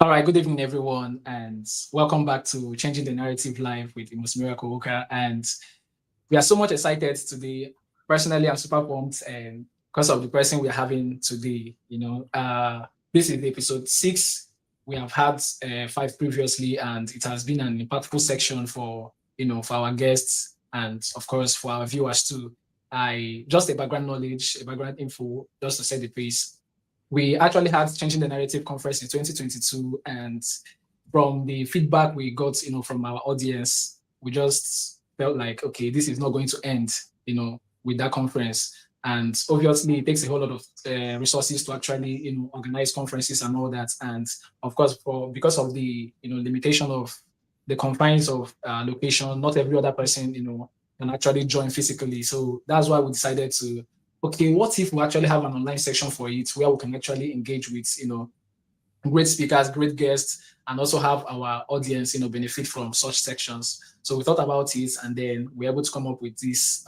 All right, good evening, everyone, and welcome back to Changing the Narrative Live with Amos-Miracle. And we are so much excited today. Personally, I'm super pumped, and because of the person we're having today, this is episode 6. We have had 5 previously, and it has been an impactful section for our guests and of course for our viewers too. I just a background knowledge, a background info, just to set the pace. We actually had Changing the Narrative conference in 2022, and from the feedback we got, from our audience, we just felt like, okay, this is not going to end, with that conference. And obviously, it takes a whole lot of resources to actually, organize conferences and all that. And of course, because of the, limitation of the confines of location, not every other person, can actually join physically. So that's why we decided to, okay, what if we actually have an online section for it where we can actually engage with, great speakers, great guests, and also have our audience, benefit from such sections. So we thought about it, and then we're able to come up with this,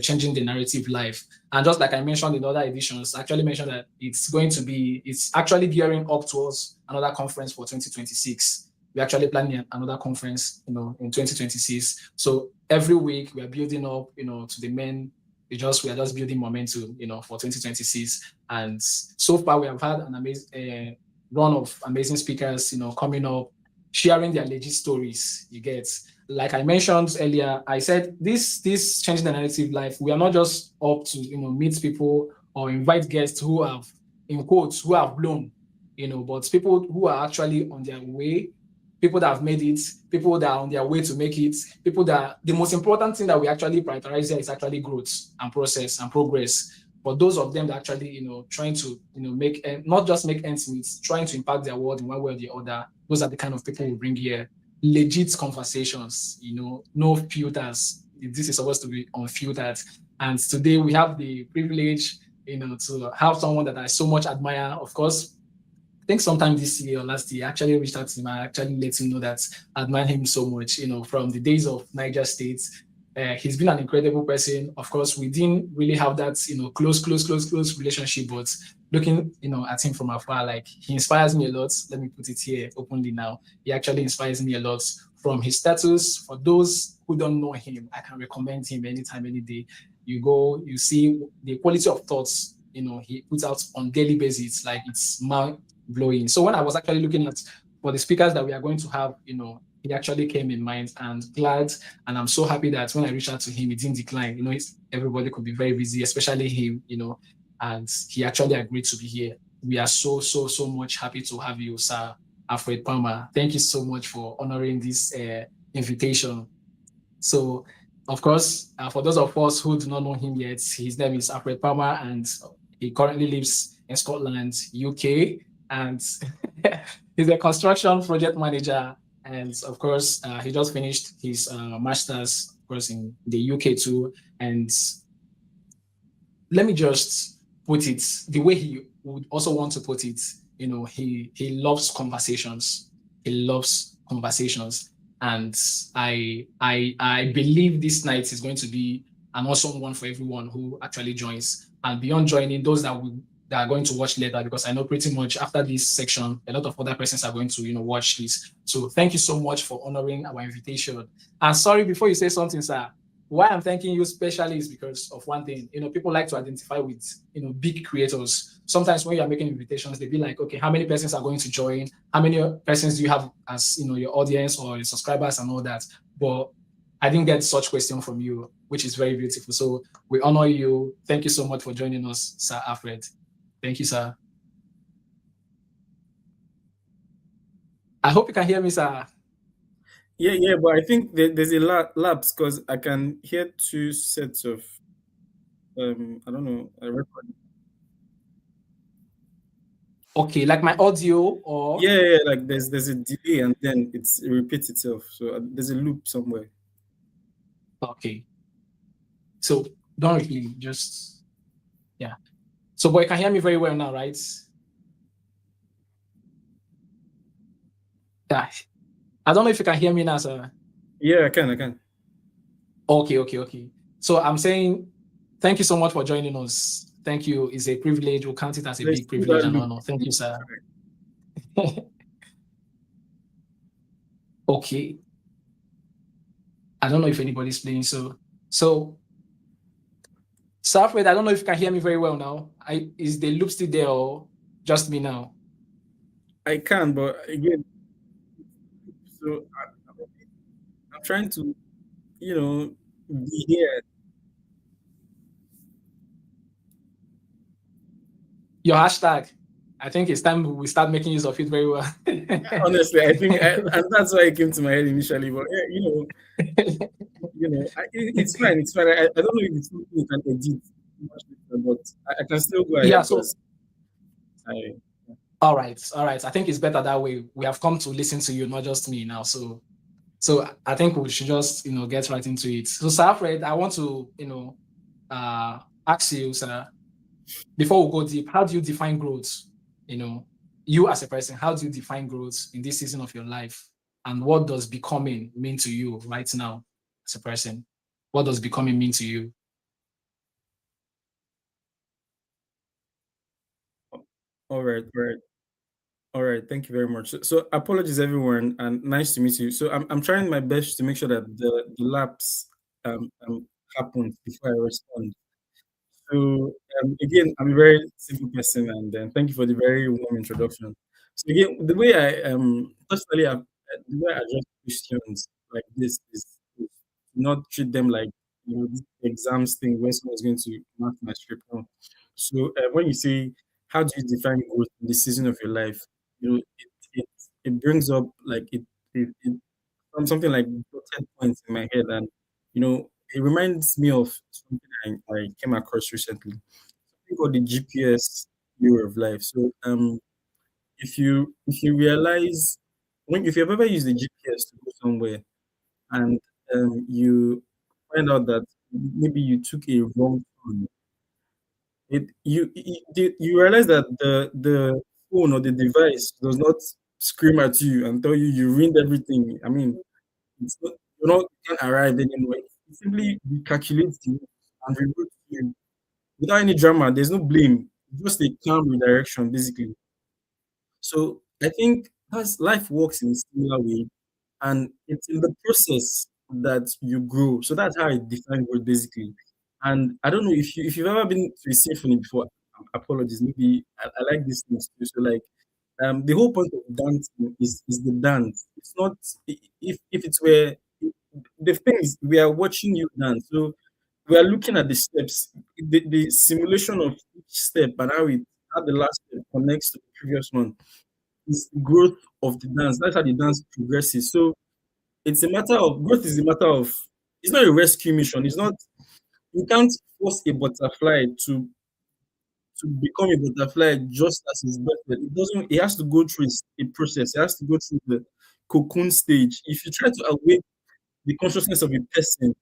changing the narrative live. And just like I mentioned in other editions, I actually mentioned that it's actually gearing up towards another conference for 2026. We're actually planning another conference, in 2026. So every week we are building up, to the main. We are just building momentum, for 2026. And so far we have had an amazing run of amazing speakers, coming up, sharing their legit stories. You get, like I mentioned earlier, I said this changing the narrative life. We are not just up to meet people or invite guests who have, in quotes, who have blown, but people who are actually on their way, people that have made it, people that are on their way to make it, people that the most important thing that we actually prioritize here is actually growth and process and progress. For those of them that actually, trying to, make not just make ends meet, trying to impact their world in one way or the other, those are the kind of people we bring here. Legit conversations, no filters. This is supposed to be unfiltered. And today we have the privilege, to have someone that I so much admire. Of course, I think sometime this year or last year, I actually reached out to him. I actually let him know that I admire him so much, from the days of Niger State. He's been an incredible person. Of course, we didn't really have that, close relationship, but looking, at him from afar, like he inspires me a lot. Let me put it here openly now. He actually inspires me a lot from his status. For those who don't know him, I can recommend him anytime, any day. You go, you see the quality of thoughts, he puts out on daily basis, like it's mind-blowing. So when I was actually looking at for the speakers that we are going to have, he actually came in mind, and glad, and I'm so happy that when I reached out to him, he didn't decline. Everybody could be very busy, especially him, and he actually agreed to be here. We are so much happy to have you, Sir Alfred Palmer. Thank you so much for honoring this invitation. So, of course, for those of us who do not know him yet, his name is Alfred Palmer, and he currently lives in Scotland, UK, and he's a construction project manager. And of course, he just finished his master's, of course, in the UK too. And let me just put it the way he would also want to put it. He loves conversations. He loves conversations, and I believe this night is going to be an awesome one for everyone who actually joins. And beyond joining, those that are going to watch later, because I know pretty much after this section, a lot of other persons are going to, watch this. So thank you so much for honoring our invitation. And sorry, before you say something, sir, why I'm thanking you specially is because of one thing. People like to identify with, big creators. Sometimes when you're making invitations, they be like, okay, how many persons are going to join? How many persons do you have as, your audience or your subscribers and all that? But I didn't get such question from you, which is very beautiful. So we honor you. Thank you so much for joining us, Sir Alfred. Thank you, sir. I hope you can hear me, sir. Yeah, but I think there's a lapse because I can hear two sets of I don't know, a record. Okay, like my audio or Yeah, like there's a delay and then it repeats itself. So there's a loop somewhere. okay. So don't really just yeah. So boy, you can hear me very well now, right? Yeah. I don't know if you can hear me now, sir. Yeah, I can. Okay. So I'm saying thank you so much for joining us. Thank you. It's a privilege. We'll count it as a There's big still privilege that and loop. honor. Thank you, sir. Okay. I don't know if anybody's playing. So Alfred, I don't know if you can hear me very well now. Is the loop still there or just me now? I can, but again, so I'm trying to, you know, be here. Your hashtag. I think it's time we start making use of it very well. Honestly, I think, and that's why it came to my head initially. But yeah, it's fine. It's fine. I don't know if it's something you can edit much later, but I can still go ahead Yeah, so because I. all right. I think it's better that way. We have come to listen to you, not just me now. So I think we should just get right into it. So Sir Alfred, I want to ask you, sir, before we go deep, how do you define growth? You know, you as a person, how do you define growth in this season of your life? And what does becoming mean to you right now as a person? What does becoming mean to you? All right, all right. All right, thank you very much. So apologies everyone, and nice to meet you. So I'm trying my best to make sure that the lapse happens before I respond. So again, I'm a very simple person, and thank you for the very warm introduction. So again, the way I personally, the way I address questions like this is not treat them like this exams thing where someone's going to mark my script. No. So when you say how do you define growth in the season of your life, it it brings up like it something like dotted points in my head, and it reminds me of something I came across recently. Something called the GPS view of life. So if you realize when if you've ever used the GPS to go somewhere and you find out that maybe you took a wrong turn, you realize that the phone or the device does not scream at you and tell you you ruined everything. I mean, it's not, you can't arrive anymore. It simply recalculates the route and reroutes you without any drama. There's no blame, just a calm redirection, basically. So I think that's life works in a similar way, and it's in the process that you grow. So that's how I define growth, basically. And I don't know if you've ever been to a symphony before. Apologies, maybe I like this thing too. So like, the whole point of dancing is the dance. It's not if it were the thing is we are watching you dance. So we are looking at the steps, the simulation of each step and how the last step connects to the previous one is growth of the dance. That's how the dance progresses. So it's a matter of growth is a matter of it's not a rescue mission. It's not you can't force a butterfly to become a butterfly just as it's birthed. It doesn't it has to go through a process. It has to go through the cocoon stage. If you try to awake the consciousness of a person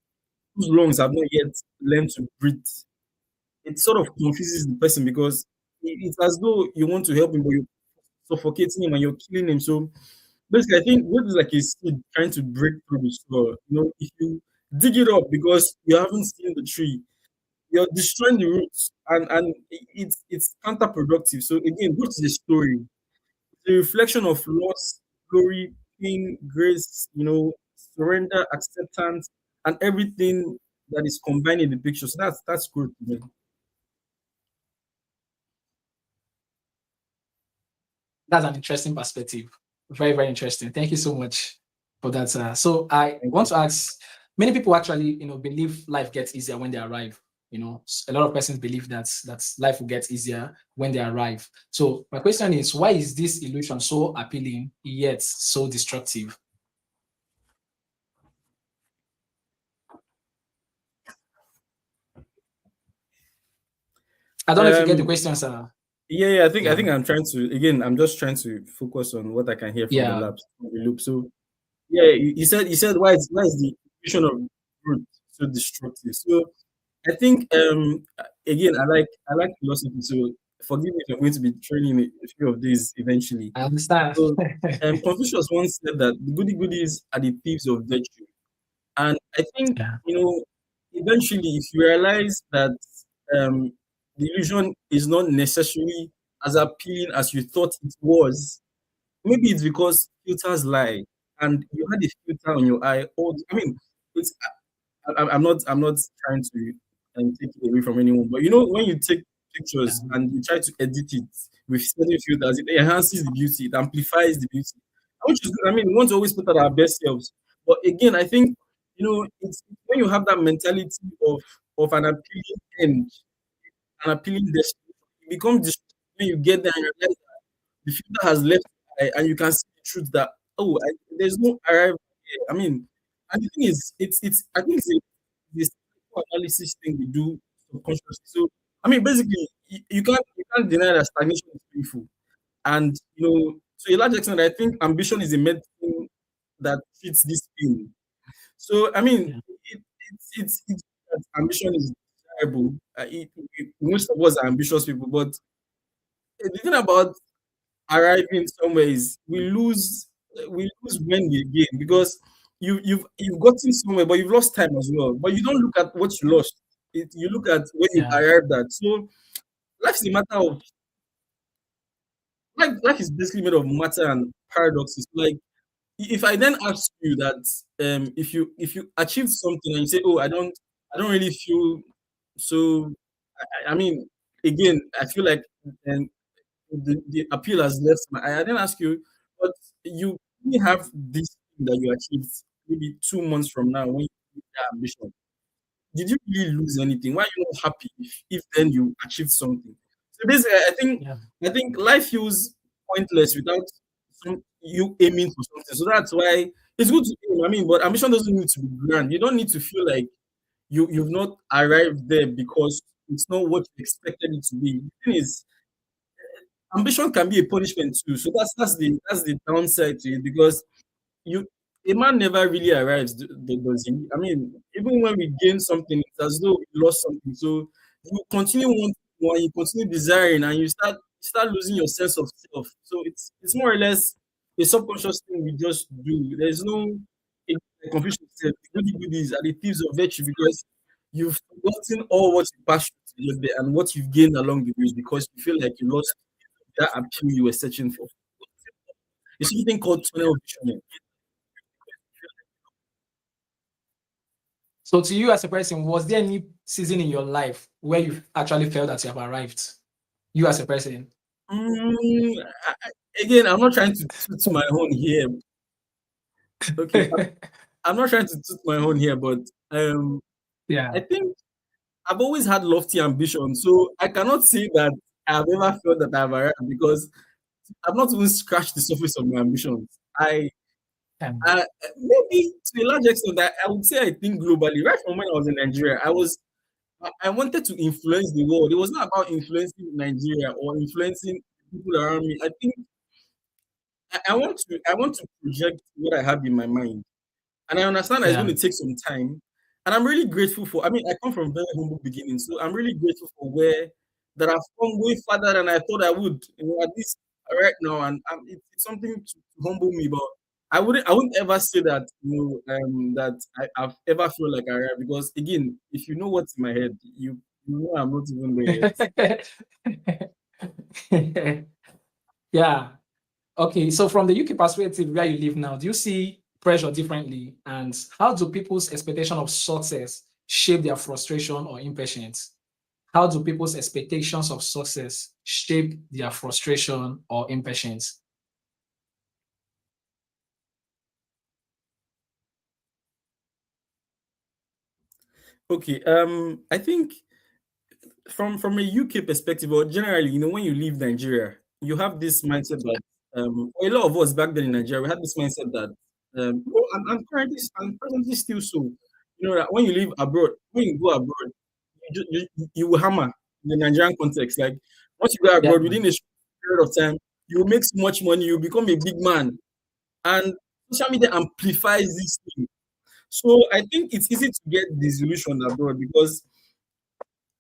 whose lungs have not yet learned to breathe, it sort of confuses the person because it's as though you want to help him, but you're suffocating him and you're killing him. So basically, I think what is like a seed trying to break through the soil. If you dig it up because you haven't seen the tree, you're destroying the roots, and it's counterproductive. So again, what is the story? The reflection of loss, glory, pain, grace, surrender, acceptance, and everything that is combined in the picture. So that's good. That's an interesting perspective. Very, very interesting. Thank you so much for that. So I Thank want you. to ask, many people actually, believe life gets easier when they arrive. A lot of persons believe that life will get easier when they arrive. So my question is, why is this illusion so appealing yet so destructive? I don't know if you get the Um, question, sir. yeah, I think Yeah, I'm trying to again. I'm just trying to focus on what I can hear from the yeah. labs, from the loop. So yeah, you said why is the illusion of growth so destructive? So I think again I like philosophy. So forgive me if I'm going to be training a few of these eventually. I understand. So Confucius once said that the goody goodies are the thieves of virtue, and I think Yeah. eventually if you realize that um, the illusion is not necessarily as appealing as you thought it was, maybe it's because filters lie. and you had a filter on your eye. I mean, it's I'm not trying to take it away from anyone, but you know when you take Yeah. pictures and you try to edit it with certain filters, it enhances the beauty, it amplifies the beauty, which is good. I mean, we want to always put out our best selves, but again, I think it's when you have that mentality of an appealing end, an appealing destination, it becomes when you get there and you realize the filter has left your eye and you can see the truth that there's no arrival here. I mean, and the thing is, it's I think it's this analysis thing we do subconsciously. So I mean, basically, you can't deny that stagnation is painful, and to a large extent, I think ambition is a medicine that fits this pain. So I mean, Yeah. it's that ambition is desirable. Most of us are ambitious people, but the thing about arriving somewhere is we lose when we gain because you've gotten somewhere, but you've lost time as well. But you don't look at what you lost. You look at where you Yeah. arrived at. So life is a matter of life is basically made of matter and paradoxes. Like if I then ask you that if you achieve something and you say, oh, I don't really feel so. I mean, again, I feel like um, the appeal has left my eye. I didn't ask you, but you really have this thing that you achieved maybe 2 months from now when you reach that ambition. Did you really lose anything? Why are you not happy if then you achieved something? So basically, I think Yeah. I think life feels pointless without you aiming for something. So that's why it's good to aim. I mean, but ambition doesn't need to be grand. You don't need to feel like you've not arrived there because it's not what you expected it to be. The thing is, ambition can be a punishment too. So that's the downside to it because you a man never really arrives, does he? I mean, even when we gain something, it's as though we lost something. So you continue wanting more, you continue desiring, and you start losing your sense of self. So it's more or less a subconscious thing we just do. There's no confusion. The goody goodies are the thieves of virtue because you've forgotten all what you passed through to get there and what you've gained along the way because you feel like you lost that appeal you were searching for. It's something called tunnel vision. So to you as a person, was there any season in your life where you actually felt that you have arrived? You as a person. Again, I'm not trying to toot my own here. Okay, I'm not trying to toot my own here, but Yeah. I think I've always had lofty ambitions, so I cannot say that I've ever felt that I've arrived because I've not even scratched the surface of my ambitions. Um, I maybe to a large extent, I would say I think globally. Right from when I was in Nigeria, I wanted to influence the world. It was not about influencing Nigeria or influencing people around me. I think I want to project what I have in my mind. And I understand that it's going yeah. to take some time. And I'm really grateful for, I mean, I come from very humble beginnings. So I'm really grateful for where that I've come way further than I thought I would, at least right now. And it's something to humble me. But I wouldn't ever say that, that I've ever felt like I arrived. Because again, if you know what's in my head, you know I'm not even there yet. Yeah. Okay. So from the UK perspective, where you live now, do you see pressure differently? And how do people's expectation of success shape their frustration or impatience? How do people's expectations of success shape their frustration or impatience? Okay. I think from a UK perspective, or generally, when you leave Nigeria, you have this mindset that for a lot of us back then in Nigeria, we had this mindset that and presently still so, that when you live abroad, when you go abroad, you will hammer in the Nigerian context. Like once you go Yeah. abroad, within a short period of time, you will make so much money, you become a big man, and social media amplifies this thing. So I think it's easy to get disillusioned abroad because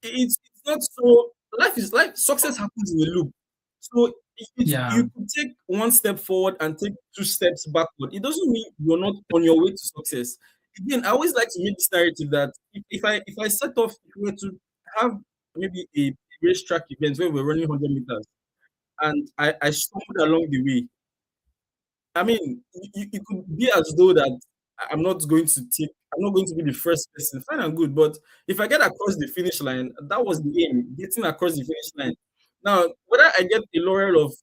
it's not so life success happens in a loop. So Yeah. you could take one step forward and take two steps backward. It doesn't mean you're not on your way to success. Again, I always like to make this narrative that if I set off, if we were to have maybe a racetrack event where we're running 100 meters and I stumbled along the way I mean, it could be as though that I'm not going to be the first person. Fine and good, but if I get across the finish line, that was the aim, getting across the finish line. Now, whether I get a laurel of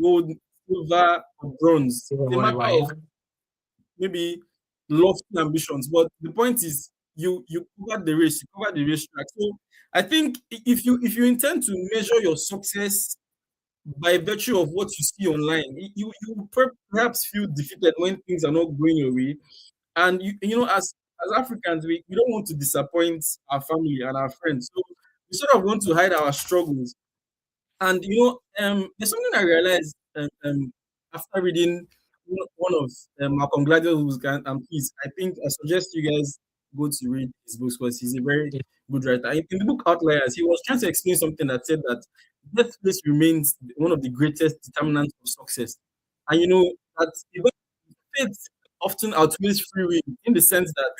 gold, silver, or bronze, So it's a matter whatever, of yeah. maybe lofty ambitions. But the point is, you cover the race, you cover the racetrack. So I think if you intend to measure your success by virtue of what you see online, you perhaps feel defeated when things are not going your way. And you know, as Africans, we don't want to disappoint our family and our friends. So we sort of want to hide our struggles. And you know, there's something I realized after reading one of Malcolm Gladwell's book, and please, I think I suggest you guys go to read his books because he's a very Yeah. good writer. In the book Outliers, he was trying to explain something that said that birthplace remains one of the greatest determinants of success. And you know that even faith often outweighs free will in the sense that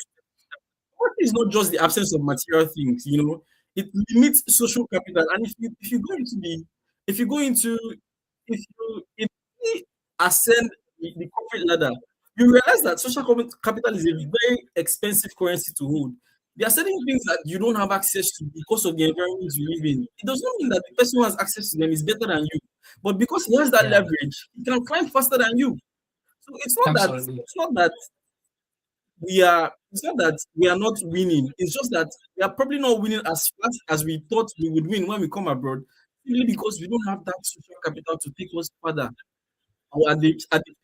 poverty is not just the absence of material things, you know, it limits social capital. And if you go into the if you go into if you ascend the corporate ladder, you realize that capital is a very expensive currency to hold. There are certain things that you don't have access to because of the environment you live in. It does not mean that the person who has access to them is better than you, but because he has that Yeah, leverage, he can climb faster than you. So absolutely. it's not that we are not winning. It's just that we are probably not winning as fast as we thought we would win when we come abroad, simply because we don't have that social capital to take us further or at the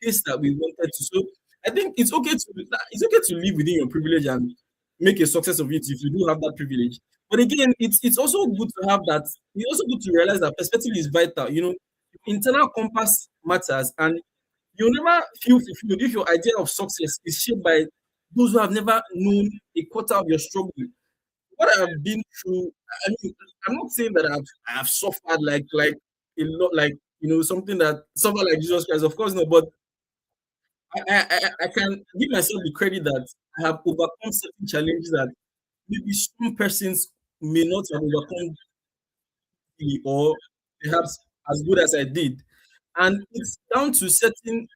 pace that we wanted to. So I think it's okay to live within your privilege and make a success of it if you do have that privilege. But again, it's also good to have that. It's also good to realize that perspective is vital. You know, internal compass matters, and you'll never feel fulfilled if your idea of success is shaped by those who have never known a quarter of your struggle. What I've been through, I mean, I'm not saying that I have suffered like a lot, like you know, something that suffer like Jesus Christ. Of course, no, but I can give myself the credit that I have overcome certain challenges that maybe some persons may not have overcome easily or perhaps as good as I did. And it's down to certain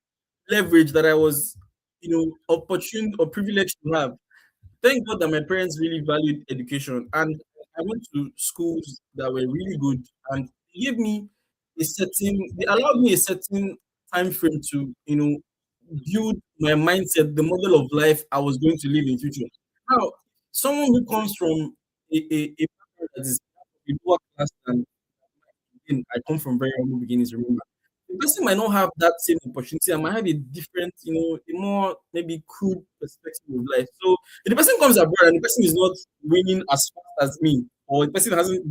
leverage that I was, you know, opportune or privileged to have. Thank God that my parents really valued education, and I went to schools that were really good, and they allowed me a certain time frame to, you know, build my mindset, the model of life I was going to live in future. Now, someone who comes from a background that is lower class than I come from very humble beginnings, remember. The person might not have that same opportunity. I might have a different, you know, a more maybe crude perspective of life. So if the person comes abroad and the person is not winning as fast as me, or the person hasn't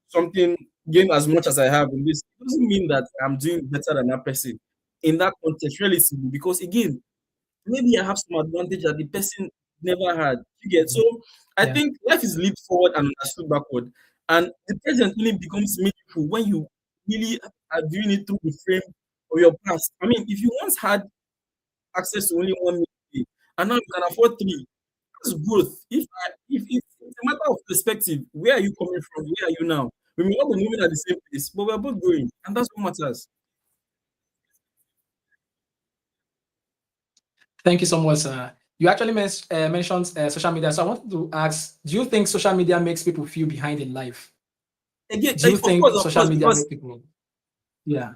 something, gained as much as I have in this, it doesn't mean that I'm doing better than that person in that context, relatively. Because again, maybe I have some advantage that the person never had. You get so I Yeah, think life is lived forward and understood backward. And the present only becomes meaningful when you really are doing it through the frame of your past. I mean, if you once had access to only one meal a day, and now you can afford three, that's growth. If it's a matter of perspective, where are you coming from? Where are you now? We may not be moving at the same pace, but we're both growing, and that's what matters. thank you so much. You actually mentioned social media. So I wanted to ask, do you think social media makes people feel behind in life? Again, Do you think of social course, media because makes people? Yeah.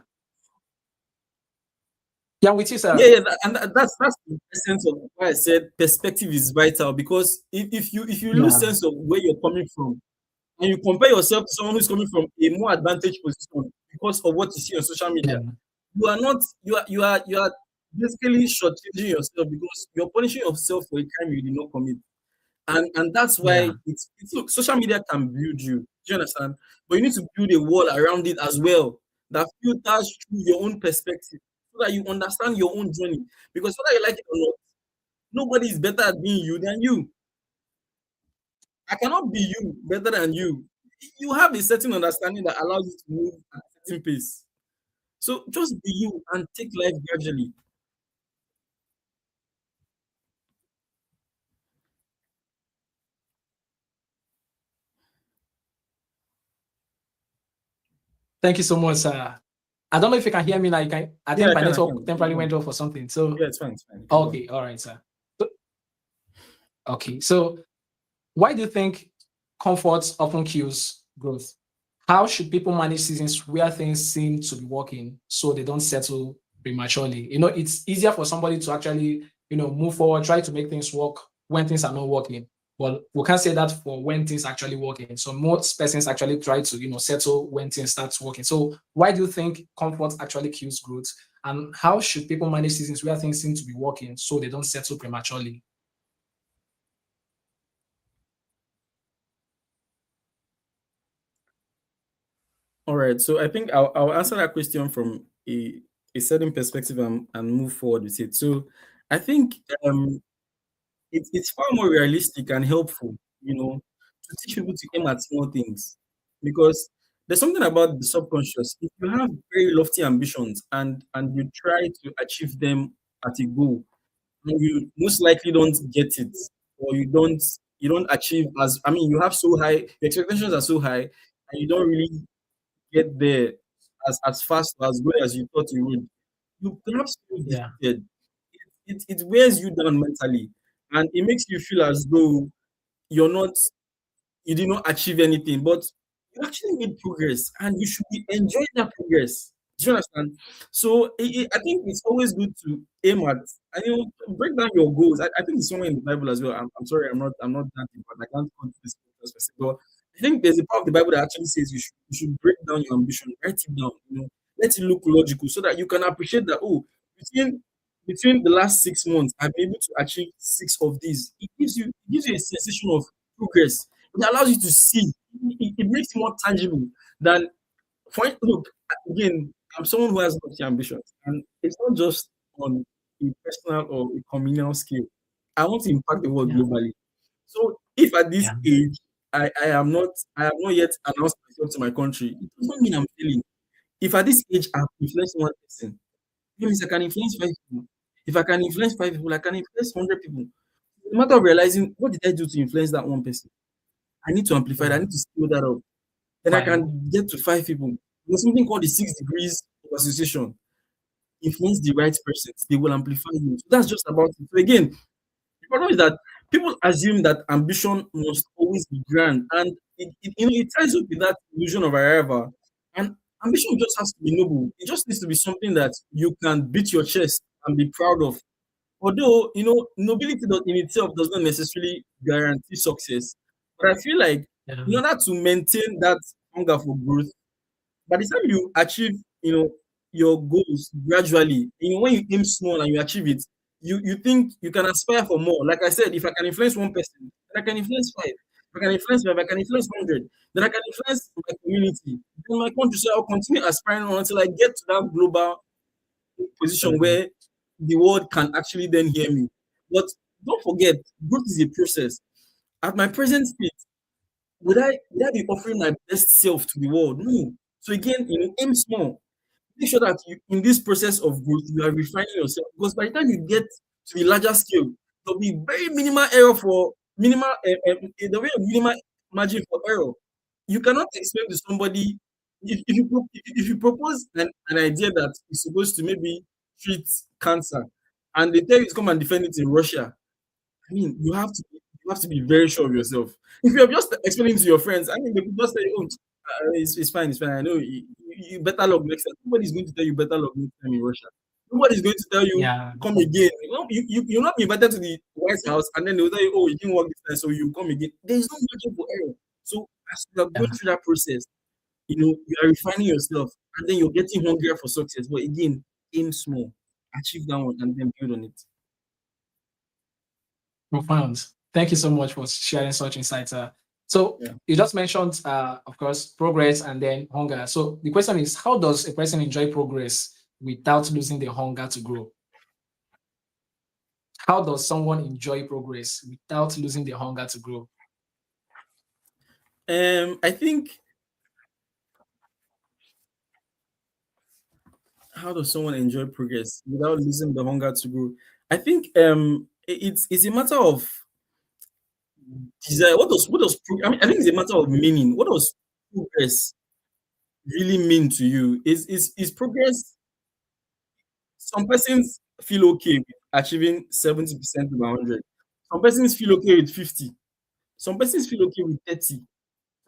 Yeah, I'm with you, yeah, sir. that's the essence of why I said perspective is vital. Because if you lose Yeah. sense of where you're coming from and you compare yourself to someone who's coming from a more advantaged position because of what you see on social media, Yeah. you are not you are basically shortchanging yourself because you're punishing yourself for a crime you did not commit. And that's why Yeah. it's look, social media can build you. Do you understand? But you need to build a wall around it as well that filters through your own perspective so that you understand your own journey. Because whether you like it or not, nobody is better at being you than you. I cannot be you better than you. You have a certain understanding that allows you to move at a certain pace. So just be you and take life gradually. Thank you so much, sir. I don't know if you can hear me now. You can. I Yeah, think I my can, I network can. temporarily went off or something. So Yeah, it's fine, it's fine. You can go on. okay, all right, sir. So, okay, so why do you think comfort often kills growth? How should people manage seasons where things seem to be working so they don't settle prematurely? It's easier for somebody to actually, move forward, try to make things work when things are not working. But we can't say that for when things are actually working. So most persons actually try to, settle when things start working. So why do you think comfort actually kills growth? And how should people manage seasons where things seem to be working so they don't settle prematurely? All right. So I think I'll answer that question from a certain perspective and move forward with it. So I think it's far more realistic and helpful, to teach people to aim at small things. Because there's something about the subconscious. If you have very lofty ambitions and you try to achieve them at a goal, and you most likely don't get it, or you don't achieve as I mean, you have so high, the expectations are so high, and you don't really get there as fast or as good as you thought you would, you perhaps feel Yeah. defeated. It wears you down mentally, and it makes you feel as though you're not you did not achieve anything, but you actually made progress and you should be enjoying that progress. Do you understand? So I think it's always good to aim at and break down your goals. I think it's somewhere in the Bible as well. I'm sorry, I'm not that deep, but I can't quote this specific. But I think there's a part of the Bible that actually says you should break down your ambition, write it down, let it look logical so that you can appreciate that between between the last 6 months, I've been able to achieve six of these. It gives you a sensation of progress. It allows you to see. It makes it more tangible than look again. I'm someone who has lofty ambitions, and it's not just on a personal or a communal scale. I want to impact the world Yeah. globally. So if at this Yeah. age I have not yet announced myself to my country, it does not mean I'm failing. If at this age I've influenced one person, it means I can influence five people. If I can influence five people, I can influence 100 people. It's a matter of realizing what did I do to influence that one person. I need to amplify that. I Yeah. need to scale that up. Then I Fine. can get to five people. There's something called the 6 degrees of association. Influence the right persons, they will amplify you. So that's just about it. So again, the problem is that people assume that ambition must always be grand, and it ties up with that illusion of arrival. And ambition just has to be noble. It just needs to be something that you can beat your chest and be proud of. Although nobility in itself does not necessarily guarantee success, but I feel like Yeah. in order to maintain that hunger for growth, by the time you achieve, your goals gradually, when you aim small and you achieve it, you think you can aspire for more. Like I said, if I can influence one person, then I can influence five. If I can influence five, I can influence 100. Then I can influence my community, then my country. So I'll continue aspiring on until I get to that global position Absolutely. where the world can actually then hear me. But don't forget, growth is a process. At my present state, would I be offering my best self to the world? No. So again, aim small. Make sure that in this process of growth, you are refining yourself. Because by the time you get to the larger scale, there'll be very minimal error for minimal. There'll be a minimal margin for error. You cannot explain to somebody if you propose an idea that is supposed to maybe treat cancer, and they tell you to come and defend it in Russia. I mean, you have to be very sure of yourself. If you're just explaining to your friends, I mean, they could just say, "Oh, it's fine, it's fine. I know you better luck next time." Nobody's going to tell you better luck next time in Russia. Nobody's going to tell you Yeah. come again. You'll not be invited to the White House, and then they'll tell you, "Oh, it didn't work this time, so you come again." There is no margin for error. So as you are going Yeah. through that process, you are refining yourself, and then you're getting hungrier for success. But again, aim small, achieve that one, and then build on it. Profound. Thank you so much for sharing such insights. So Yeah. you just mentioned, of course, progress and then hunger. So the question is, how does a person enjoy progress without losing the hunger to grow? How does someone enjoy progress without losing the hunger to grow? I think, how does someone enjoy progress without losing the hunger to grow? I think it's a matter of desire. I mean, I think it's a matter of meaning. What does progress really mean to you? Is progress? Some persons feel okay with achieving 70% of 100. Some persons feel okay with 50. Some persons feel okay with 30. You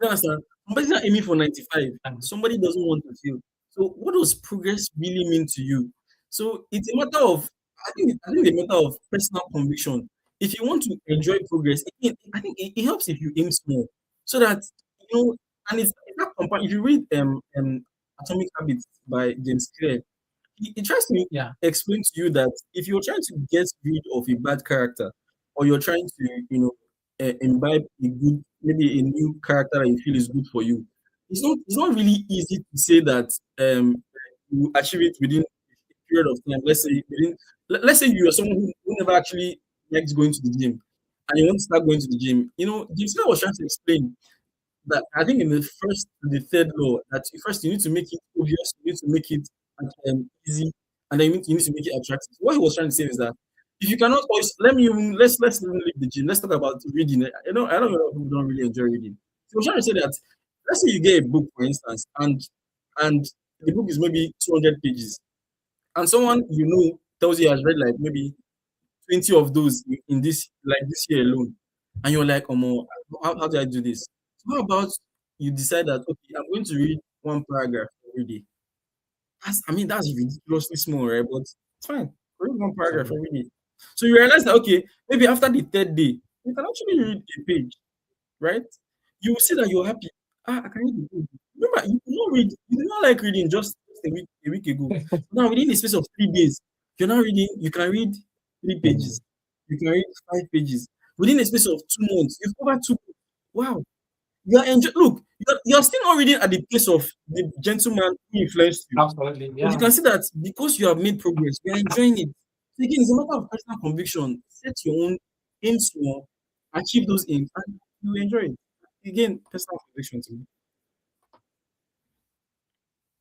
understand? Some persons are aiming for 95. Um, Somebody doesn't want to fail. So what does progress really mean to you? So it's a matter of, I think it's a matter of personal conviction. If you want to enjoy progress, again, I think it helps if you aim small. So that you know, and it's not if you read Atomic Habits by James Clear, he tries to yeah, explain to you that if you're trying to get rid of a bad character, or you're trying to, imbibe a good, maybe a new character that you feel is good for you, it's not really easy to say that you achieve it within a period of time. Let's say you are someone who never actually likes going to the gym, and you want to start going to the gym. James Clear was trying to explain that I think in the third law, that first you need to make it obvious, you need to make it easy, and then you need to make it attractive. What he was trying to say is that if you cannot always let's even leave the gym. Let's talk about reading. I know a lot of people don't really enjoy reading. So he was trying to say that let's say you get a book, for instance, and the book is maybe 200 pages, and someone tells you has read like maybe 20 of those in this year alone, and you're like, how do I do this? So how about you decide that, okay, I'm going to read one paragraph every day. That's ridiculously small, right? But it's fine. Read one paragraph so, every day. So you realize that, okay, maybe after the third day, you can actually read a page, right? You will see that you're happy. I can read a page. Remember, you did not like reading just a week ago. Now within the space of 3 days, you can read 3 pages, you can read 5 pages. Within the space of 2 months, you've covered two. Wow. You're still not reading at the pace of the gentleman who influenced you. absolutely, But you yeah. can see that because you have made progress, you are enjoying it. So again, it's a matter of personal conviction. Set your own aims small, achieve those aims, and you enjoy it. Again, personal conviction to me.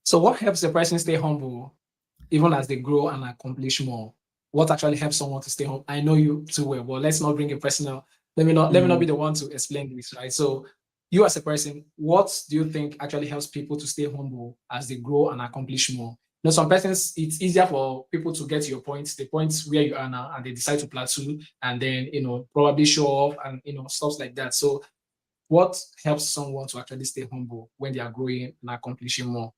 So what helps the person stay humble even as they grow and accomplish more? What actually helps someone to stay humble? I know you too well, but let's not bring it personal. Let me not be Mm. the one to explain this, right? So you as a person, what do you think actually helps people to stay humble as they grow and accomplish more? Some persons it's easier for people to get to your point, the point where you are now, and they decide to plateau and then probably show off and stuff like that. So what helps someone to actually stay humble when they are growing and accomplishing more?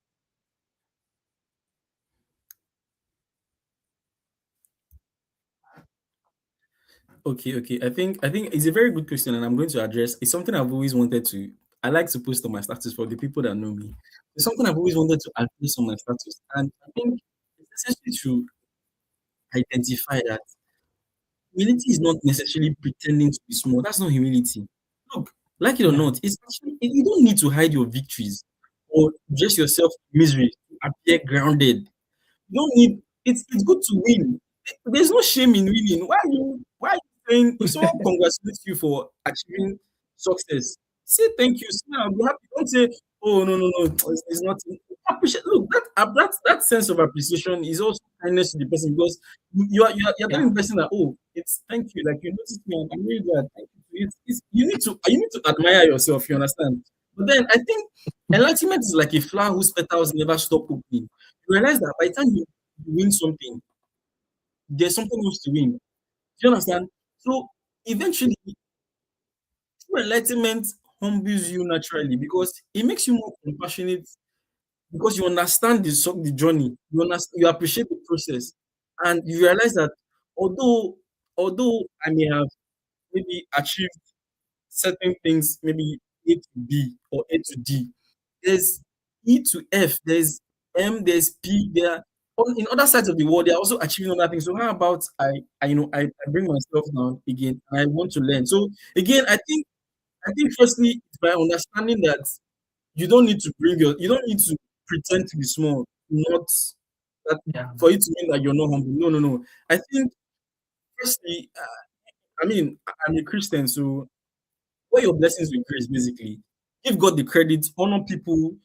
Okay, okay. I think it's a very good question, and I'm going to address. It's something I've always wanted to. I like to post on my status for the people that know me. It's something I've always wanted to address on my status, and I think it's necessary to identify that humility is not necessarily pretending to be small. That's not humility. Look, like it or Yeah, not, it's actually you don't need to hide your victories or dress yourself in misery to appear grounded. You don't need it's good to win. There's no shame in winning. Why are you saying if someone congratulates you for achieving success, say thank you, say I'll be happy. Don't say, oh no, it's not appreciate. Look, that sense of appreciation is also kindness to the person because you're telling yeah, the person that, oh, it's thank you, like you noticed me, and I'm really glad. Thank you. You need to admire yourself, you understand? But then I think enlightenment is like a flower whose petals never stop opening. You realize that by the time you win something, there's something else to win. Do you understand? So eventually, true enlightenment humbles you naturally because it makes you more compassionate because you understand the journey, you appreciate the process, and you realize that although although I may have maybe achieved certain things, maybe A to B or A to D. There's E to F, there's M, there's P. In other sides of the world, they're also achieving other things. So how about I bring myself down again and I want to learn. So again, I think firstly it's by understanding that you don't need to pretend to be small, not that yeah, for you to mean that you're not humble. No, no, no. I think firstly, I'm a Christian, so where your blessings will increase, basically. Give God the credit, honor people.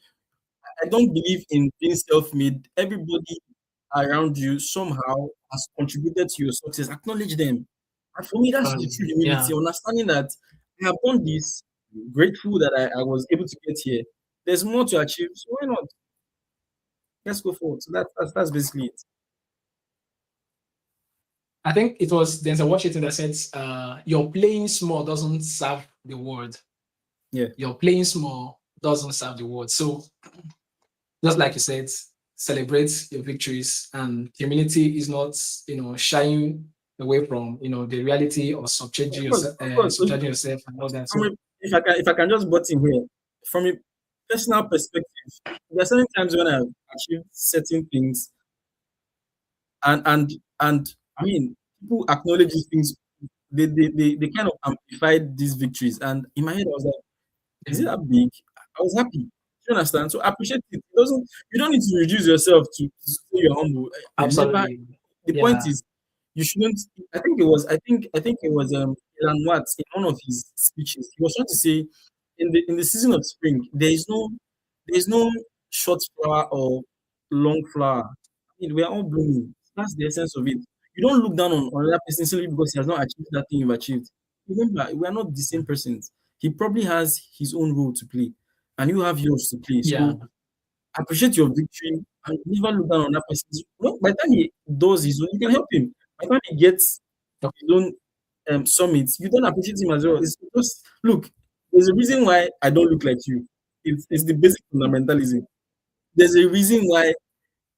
I don't believe in being self-made. Everybody around you somehow has contributed to your success. Acknowledge them. And for me, that's the true yeah. humility, understanding that I have done this, grateful that I was able to get here. There's more to achieve, so why not? let's go forward. So that's basically it. I think it was Denzel Washington that said, "Your playing small doesn't serve the world. Yeah. Your playing small doesn't serve the world." So, just like you said, celebrate your victories, and humility is not, shying away from, the reality or subjecting Of course, yourself, of course. So and all that. from So, if I can just butt in here, from a personal perspective, there are certain times when I've achieved certain things, and and and I mean, people acknowledge these things. They kind of amplified these victories, and in my head, I was like, is yeah, it that big? I was happy. Do you understand? So appreciate it. It doesn't. You don't need to reduce yourself to say you're humble. I never. absolutely, The point yeah, is, you shouldn't. I think it was. I think it was. Elon Watts in one of his speeches. He was trying to say, in the season of spring, there is no short flower or long flower. I mean, we are all blooming. That's the essence of it. You don't look down on another person simply because he has not achieved that thing you've achieved. Remember, we are not the same persons. He probably has his own role to play, and you have yours to play. yeah, So appreciate your victory and never look down on that person. By the time he does his own, you can help him. By the time he gets his own summit, you don't appreciate him as well. It's just look. There's a reason why I don't look like you. It's the basic fundamentalism. There's a reason why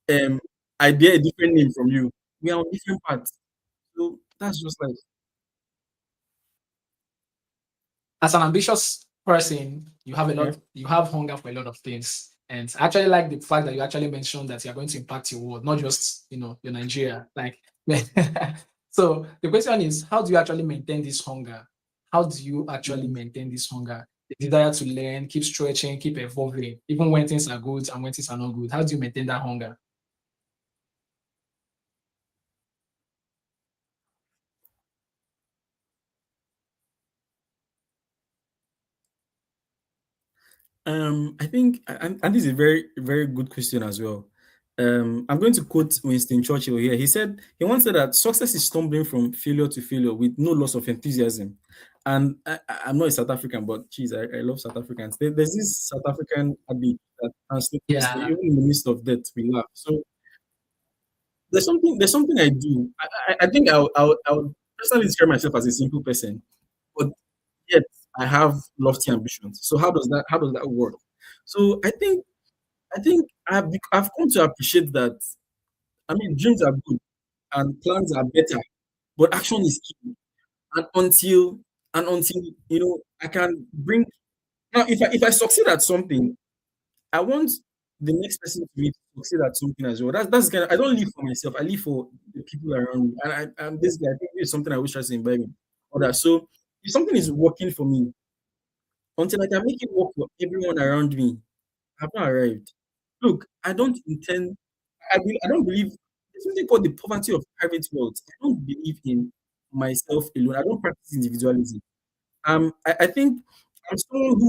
um I bear a different name from you. We are on different paths. So that's just like as an ambitious person, yeah. you have hunger for a lot of things. And I actually like the fact that you actually mentioned that you're going to impact your world, not just, your Nigeria. Like, so the question is, how do you actually maintain this hunger? How do you actually Mm. maintain this hunger? The desire to learn, keep stretching, keep evolving, even when things are good and when things are not good. How do you maintain that hunger? I think, and this is a very, very good question as well. I'm going to quote Winston Churchill here. He said, he once said that success is stumbling from failure to failure with no loss of enthusiasm. And I'm not a South African, but geez, I love South Africans. There's this South African adage that translates to say, Yeah, even in the midst of death, we laugh. So there's something I do. I think I would personally describe myself as a simple person, but yet I have lofty ambitions. So how does that work? So I think I've come to appreciate that. I mean, dreams are good and plans are better, but action is key. And until I can bring now, if I succeed at something, I want the next person to be succeed at something as well. That's kind of, I don't live for myself. I live for the people around me. And I'm basically, I think this is something I wish I was imbibe in others. So if something is working for me, until I can make it work for everyone around me, I've not arrived. Look, I don't believe there's something called the poverty of private wealth. I don't believe in myself alone. I don't practice individualism. I think I'm someone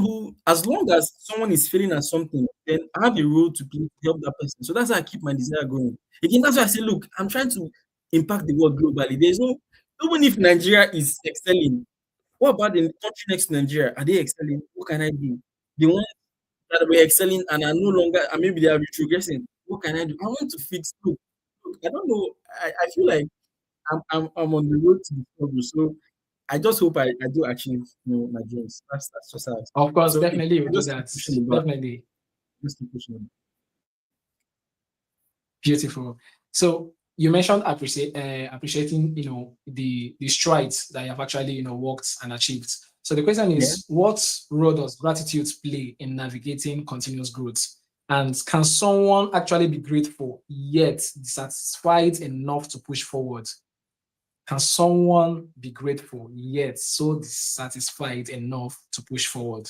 who as long as someone is failing at something, then I have a role to play to help that person. So that's how I keep my desire going. Again, that's why I say, look, I'm trying to impact the world globally. There's no, even if Nigeria is excelling, what about the country next to Nigeria? Are they excelling? What can I do? The ones that were excelling and are no longer, and maybe they are retrogressing. What can I do? I want to fix. Look, I don't know. I feel like I'm on the road to the struggle. So I just hope I do achieve my dreams. That's just how I see of it. course, So if definitely you I do just keep that. pushing the bar, Definitely. just keep pushing it. Beautiful. So you mentioned appreciating, the strides that you have actually, worked and achieved. So the question Yeah. is, what role does gratitude play in navigating continuous growth? And can someone actually be grateful yet dissatisfied enough to push forward? Can someone be grateful yet so dissatisfied enough to push forward?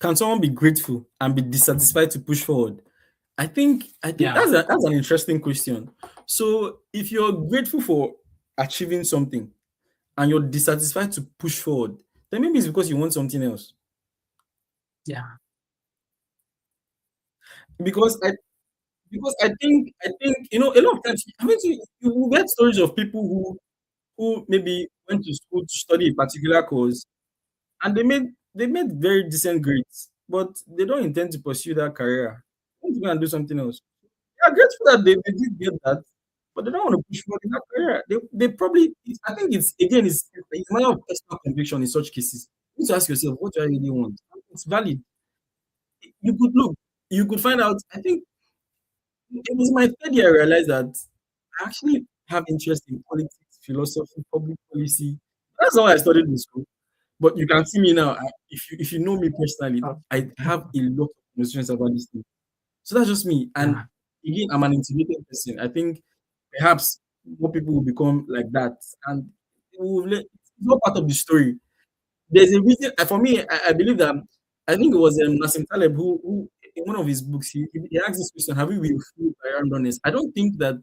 Can someone be grateful and be dissatisfied to push forward? I think Yeah, that's an interesting question. So if you're grateful for achieving something and you're dissatisfied to push forward, then maybe it's because you want something else. yeah, Because because I think a lot of times I mean you get stories of people who maybe went to school to study a particular course and they made very decent grades, but they don't intend to pursue that career. They want to go and do something else. They are grateful that they did get that, but they don't want to push forward in that career. They probably I think it's again it's a matter of personal conviction in such cases. You need to ask yourself, what do I really want? It's valid. You could look, you could find out. I think it was my third year I realized that I actually have interest in politics, philosophy, public policy. That's all I studied in school. But you can see me now. If you know me personally, Oh, I have a lot of conversations about this thing. So that's just me. And yeah, again, I'm an intimidated person. I think perhaps more people will become like that, and it's not part of the story. There's a reason for me. I believe that I think it was Nassim Taleb who in one of his books he asked this question: have we been fooled by randomness? I don't think that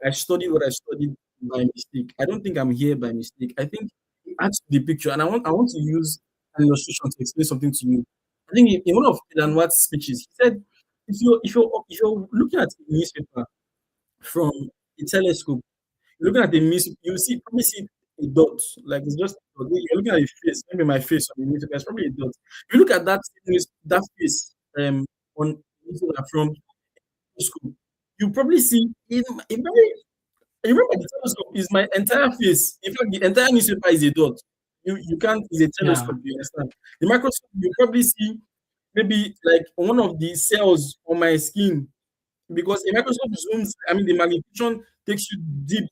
I studied what I studied by mistake. I don't think I'm here by mistake. I think it adds to the picture, and I want to use an illustration to explain something to you. I think in one of Ilan Watt's speeches, he said, if you're looking at a newspaper from a telescope, looking at the miss, you see probably see a dot. Like it's just a dot. You're looking at the face, maybe my face on the newspaper, it's probably a dot. If you look at that face on newspaper from telescope, you probably see in very remember the telescope is my entire face. In fact, the entire newspaper is a dot. You can't is a yeah, telescope, you understand? The microscope you probably see maybe like one of the cells on my skin because a microscope zooms, I mean the magnification takes you deep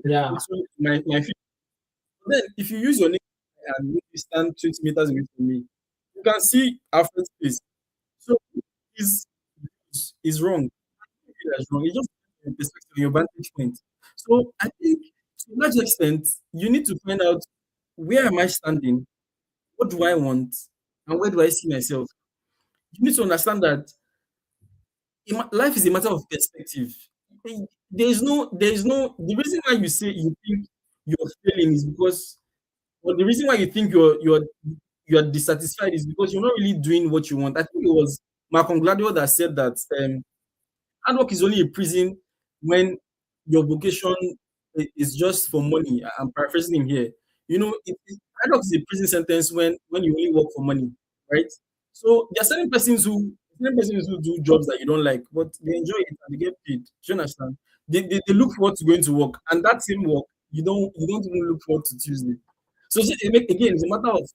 yeah, into my field. Then if you use your naked eye and maybe stand 20 meters away from me, you can see Alfred's face. So is is wrong. That's wrong. It's just your perspective, your vantage point. So I think to a large extent, you need to find out where am I standing, what do I want, and where do I see myself. You need to understand that life is a matter of perspective. There is no the reason why you say you think you're failing is because or the reason why you think you're dissatisfied is because you're not really doing what you want. I think it was Malcolm Gladwell that said that hard work is only a prison when your vocation is just for money. I'm paraphrasing him here. Hard work is a prison sentence when you only work for money, right? So there are certain persons who do jobs that you don't like, but they enjoy it and they get paid. Do you understand? They look forward to going to work, and that same work you don't even look forward to Tuesday. So again, it's a matter of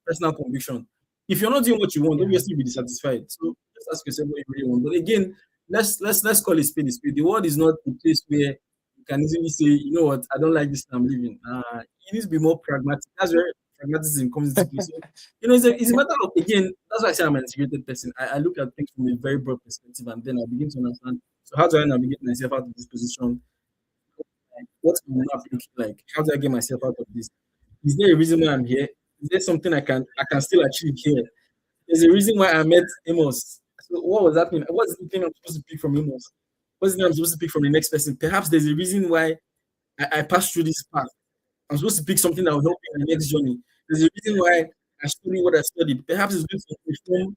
personal conviction. If you're not doing what you want, yeah, obviously you'll be dissatisfied. So just ask yourself what you really want. But again, let's call it spade a spade. The world is not a place where you can easily say, you know what, I don't like this and I'm leaving. You need to be more pragmatic. That's where pragmatism comes into play. So, it's a matter of again, that's why I say I'm an integrated person. I look at things from a very broad perspective and then I begin to understand. So how do I navigate myself out of this position? Like, what's my map looking like? How do I get myself out of this? Is there a reason why I'm here? Is there something I can still achieve here? There's a reason why I met Amos. So what was that thing? What's the thing I'm supposed to pick from Amos? What's the thing I'm supposed to pick from the next person? Perhaps there's a reason why I passed through this path. I'm supposed to pick something that will help me in the next journey. There's a reason why I studied what I studied. Perhaps it's going to inform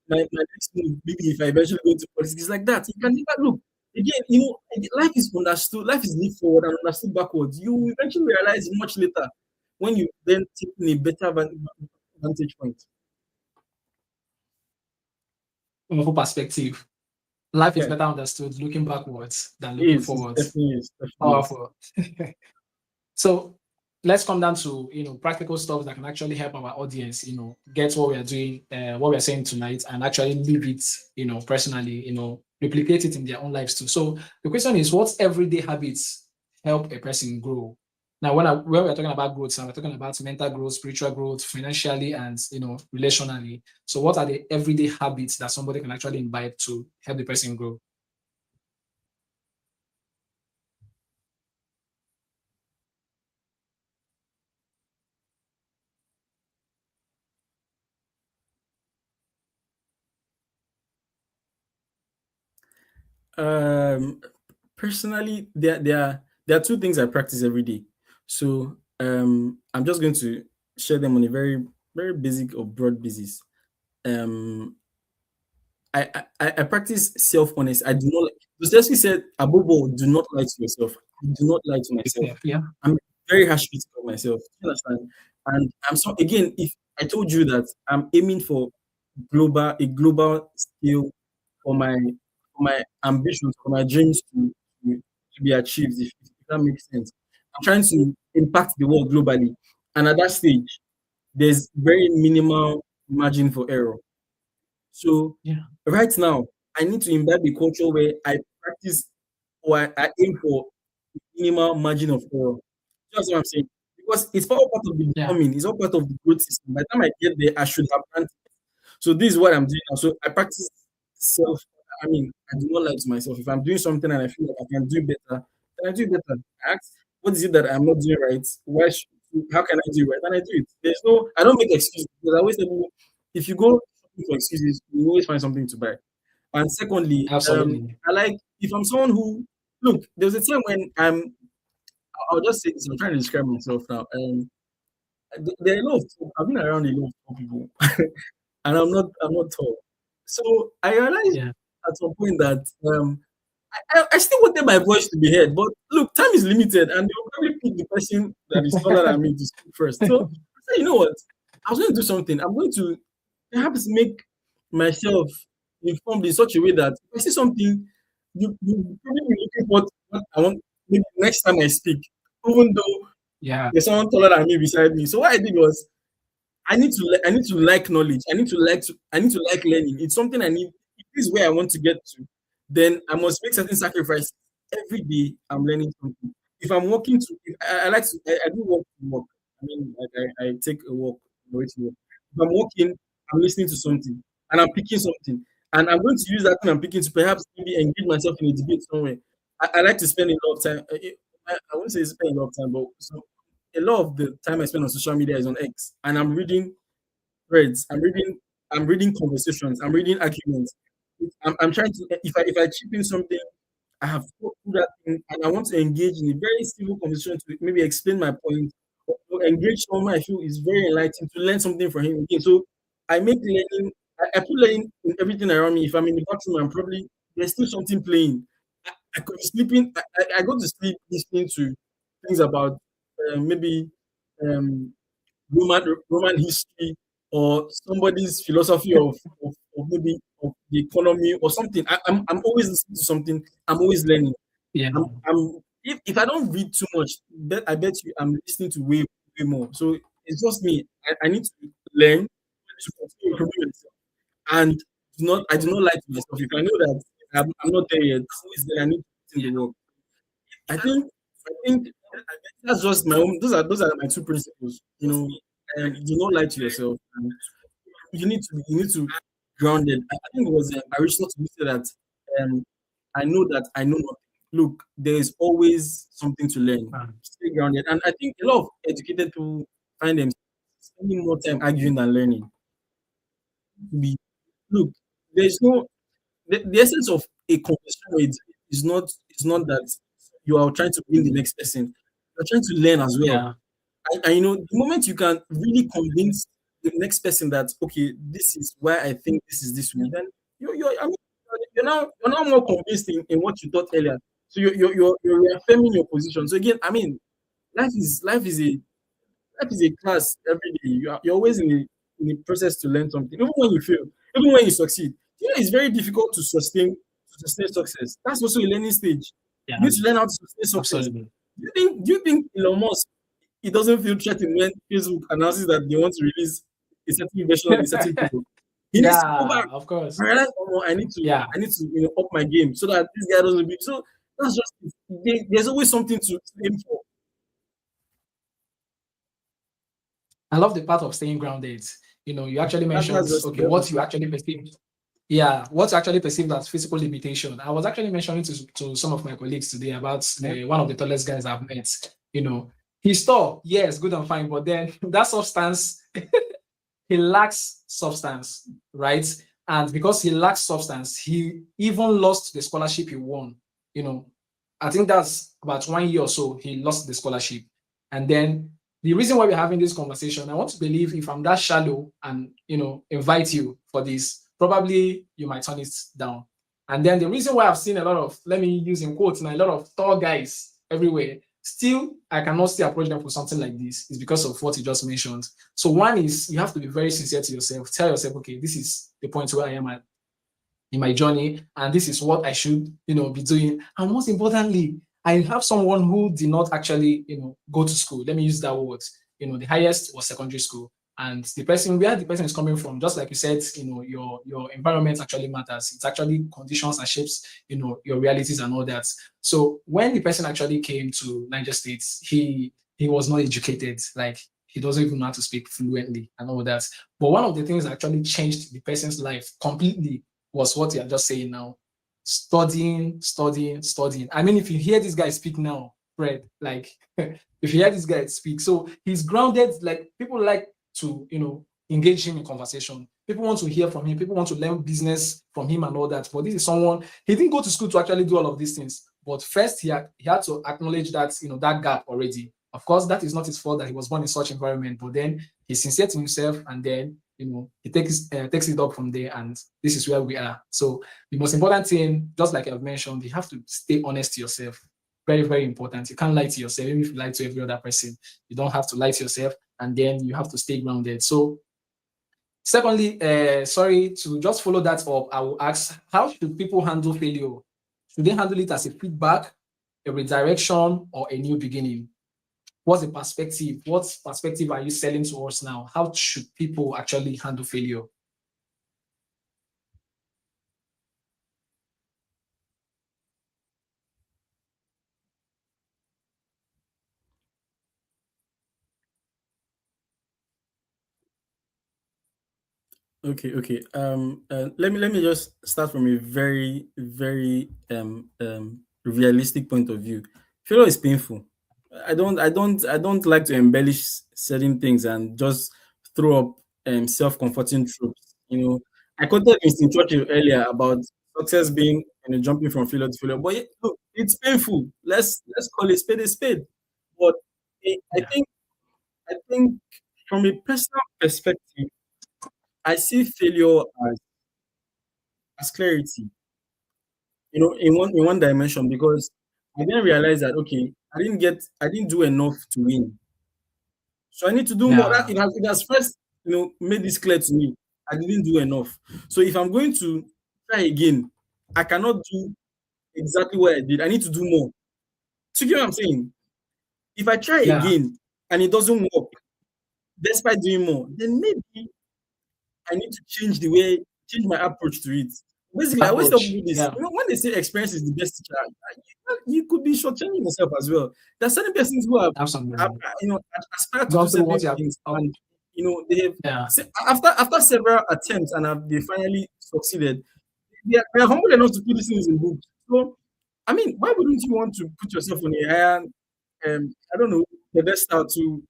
my next move. Maybe if I eventually go into politics, it's like that. You can never look. Again, life is understood, life is lived forward and understood backwards. You will eventually realize much later when you then take in a better vantage point. wonderful perspective. Life is Yeah, better understood looking backwards than looking it forwards. definitely is. Definitely is. Powerful. So let's come down to practical stuff that can actually help our audience, get what we are doing, what we are saying tonight, and actually live it, personally, replicate it in their own lives too. So the question is, what everyday habits help a person grow? Now, when we're talking about growth, so we're talking about mental growth, spiritual growth, financially, and relationally. So, what are the everyday habits that somebody can actually invite to help the person grow? Um, Personally, there are two things I practice every day. So I'm just going to share them on a very very basic or broad basis. Um, I practice self-honesty. I do not like Dostoevsky said, above all, do not lie to yourself. I do not lie to myself. Yeah. I'm very harsh critic of myself. You understand? And I'm so again, if I told you that I'm aiming for global scale for my ambitions, for my dreams to be achieved, if that makes sense. I'm trying to impact the world globally. And at that stage, there's very minimal margin for error. So Yeah. right now, I need to imbibe a culture where I practice or I aim for minimal margin of error. That's what I'm saying. Because it's all part of the Yeah. becoming, it's all part of the growth system. By the time I get there, I should have planned. So this is what I'm doing now. So I practice self. I mean, I do not lie to myself. If I'm doing something and I feel like I can do better, then I do better. I ask, what is it that I'm not doing right? How can I do it right? And I do it. I don't make excuses because I always tell people, if you go looking for excuses, you always find something to buy. And secondly, Absolutely. I like if I'm someone who look. There's a time when I'll just say this. I'm trying to describe myself now. There are a lot of I've been around a lot of tall people, and I'm not tall. So I realized Yeah. at some point that I still wanted my voice to be heard, but look, time is limited, and they'll probably pick the person that is taller than me to speak first. So I said, you know what? I was going to do something. I'm going to perhaps make myself informed in such a way that if I see something, you probably be looking for what I want. Maybe next time I speak, even though Yeah. there's someone taller than me beside me. So what I did was I need to like knowledge. I need to like learning. It's something I need. If this is where I want to get to, then I must make certain sacrifices. Every day I'm learning something. If I'm walking to if I like to I do walk to work. I mean like I take a walk on the way to work. If I'm walking, I'm listening to something and I'm picking something. And I'm going to use that thing I'm picking to perhaps maybe engage myself in a debate somewhere. I like to spend a lot of time. I wouldn't say spend a lot of time, but a lot of the time I spend on social media is on X, and I'm reading threads. I'm reading conversations. I'm reading arguments. I'm trying to if I chip in something, I have thought through that thing, and I want to engage in a very civil conversation to maybe explain my point, or engage someone I feel is very enlightening to learn something from him again. So I make learning. I put learning in everything around me. If I'm in the bathroom, I'm probably there's still something playing. I could be sleeping. I go to sleep listening to things about maybe um, Roman history or somebody's philosophy of maybe of the economy or something. I'm always listening to something. I'm always learning. Yeah. If I don't read too much, I bet you I'm listening to way more. So it's just me. I need to learn to continue improving myself. And I do not lie to myself. If I know that I'm not there yet, is that I need to put in the work. I think I think that's just my own. Those are my two principles. And do not lie to yourself. And you need to ground it. I think it was Aristotle who said that. Um, I know that I know nothing. Look, there is always something to learn. Stay grounded, and I think a lot of educated people find themselves spending more time arguing than learning. Be Look, there's no the essence of a conversation is not that you are trying to win the next person. You're trying to learn as well. Yeah. And the moment you can really convince the next person that okay, this is why I think this is this way, then I mean, you're now more convinced in what you thought earlier. So you're reaffirming your position. So again, I mean, life is a class every day. You're always in the process to learn something, even when you fail, even when you succeed. It's very difficult to sustain success. That's also a learning stage. You Yeah. need to learn how to sustain success. Absolutely. Do you think Elon Musk it doesn't feel threatened when Facebook announces that they want to release a certain version of a certain product? He needs to go Yeah. back Of and course. realize, oh, no, Yeah. I need to up my game so that this guy doesn't be. So that's just it. There's always something to aim for. I love the part of staying grounded. You actually mentioned, That's just okay, what you actually perceive. Yeah, what you actually perceive as physical limitation. I was actually mentioning to some of my colleagues today about one of the tallest guys I've met. He's tall, yes, good and fine, but then that substance, he lacks substance, right? And because he lacks substance, he even lost the scholarship he won. You know, I think that's about 1 year or so, he lost the scholarship. And then the reason why we're having this conversation, I want to believe if I'm that shallow and invite you for this, probably you might turn it down. And then the reason why I've seen a lot of, let me use in quotes now, a lot of tall guys everywhere, still I cannot still approach them for something like this is because of what you just mentioned. So one is you have to be very sincere to yourself. Tell yourself, okay, this is the point where I am at in my journey, and this is what I should, be doing. And most importantly, I have someone who did not actually, go to school. Let me use that word. The highest was secondary school. And the person, where the person is coming from, just like you said, your environment actually matters. It actually conditions and shapes, your realities and all that. So when the person actually came to Niger State, he was not educated. Like he doesn't even know how to speak fluently and all that. But one of the things that actually changed the person's life completely was what you're just saying now. Studying, studying, studying. I mean, if you hear this guy speak now, Fred, like if you hear this guy speak, so he's grounded, like people like to, engage him in conversation. People want to hear from him, people want to learn business from him and all that. But this is someone, he didn't go to school to actually do all of these things. But first he had to acknowledge that, that gap already. Of course, that is not his fault that he was born in such environment, but then he's sincere to himself, and then he takes it up from there, and this is where we are. So the most important thing, just like I've mentioned, you have to stay honest to yourself. Very, very important. You can't lie to yourself, even if you lie to every other person. You don't have to lie to yourself, and then you have to stay grounded. So, secondly, sorry, to just follow that up, I will ask, how should people handle failure? Should they handle it as a feedback, a redirection, or a new beginning? What's the perspective? What perspective are you selling to us now? How should people actually handle failure? Okay, okay. Let me just start from a very, very realistic point of view. Failure is painful. I don't like to embellish certain things and just throw up self-comforting tropes. I quoted Winston Churchill earlier about success being jumping from failure to failure. But look, it's painful. Let's call it spade a spade. But I Yeah. think I think from a personal perspective, I see failure as clarity, in one dimension, because I then realize that okay, I didn't do enough to win. So I need to do more. That Yeah. it has first, made this clear to me. I didn't do enough. So if I'm going to try again, I cannot do exactly what I did. I need to do more. So you get what I'm saying? If I try Yeah. again and it doesn't work, despite doing more, then maybe I need to change my approach to it. Basically, I always tell Approach. people this. Yeah. When they say experience is the best teacher, you could be shortchanging yourself as well. There are certain persons who have Absolutely. aspire to do Gone through what certain you have. things, and they have Yeah. after several attempts, and they finally succeeded. They are humble enough to put these things in books. So, I mean, why wouldn't you want to put yourself on a higher, I don't know, pedestal to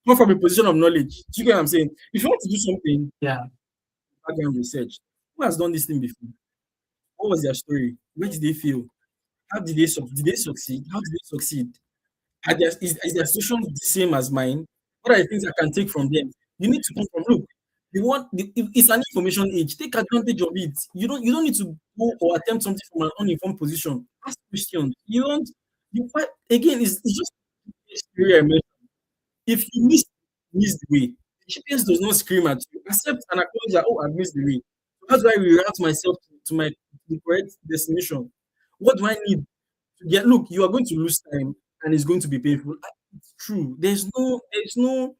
come from a position of knowledge? Do you get what I'm saying? If you want to do something, Yeah. background research. Who has done this thing before? What was their story? Where did they fail? How did they succeed? How did they succeed? Is their situation the same as mine? What are the things I can take from them? You need to come from look. It's an information age. Take advantage of it. You don't need to go or attempt something from an uninformed position. Ask questions. You don't you again it's just experience. If you miss the way, the GPS does not scream at you. Accept and acknowledge that, oh, I've missed the way. So how do I reroute myself to my the correct destination? What do I need to get? Look, you are going to lose time and it's going to be painful. It's true. There's no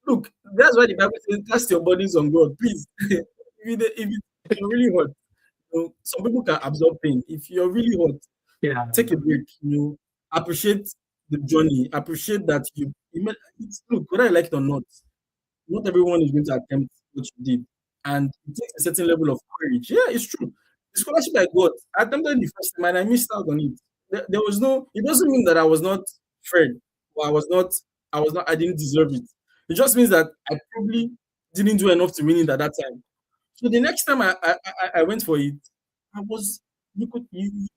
look. That's why the Bible says, cast your bodies on God. Please. If you're really hot, some people can absorb pain. If you're really hot, Yeah. take a break, appreciate the journey, appreciate that look, whether I like it or not everyone is going to attempt what you did. And it takes a certain level of courage. Yeah, it's true. The scholarship I got, I attempted the first time and I missed out on it. There was no, it doesn't mean that I was not fair or I didn't deserve it. It just means that I probably didn't do enough to win it at that time. So the next time I went for it, I was you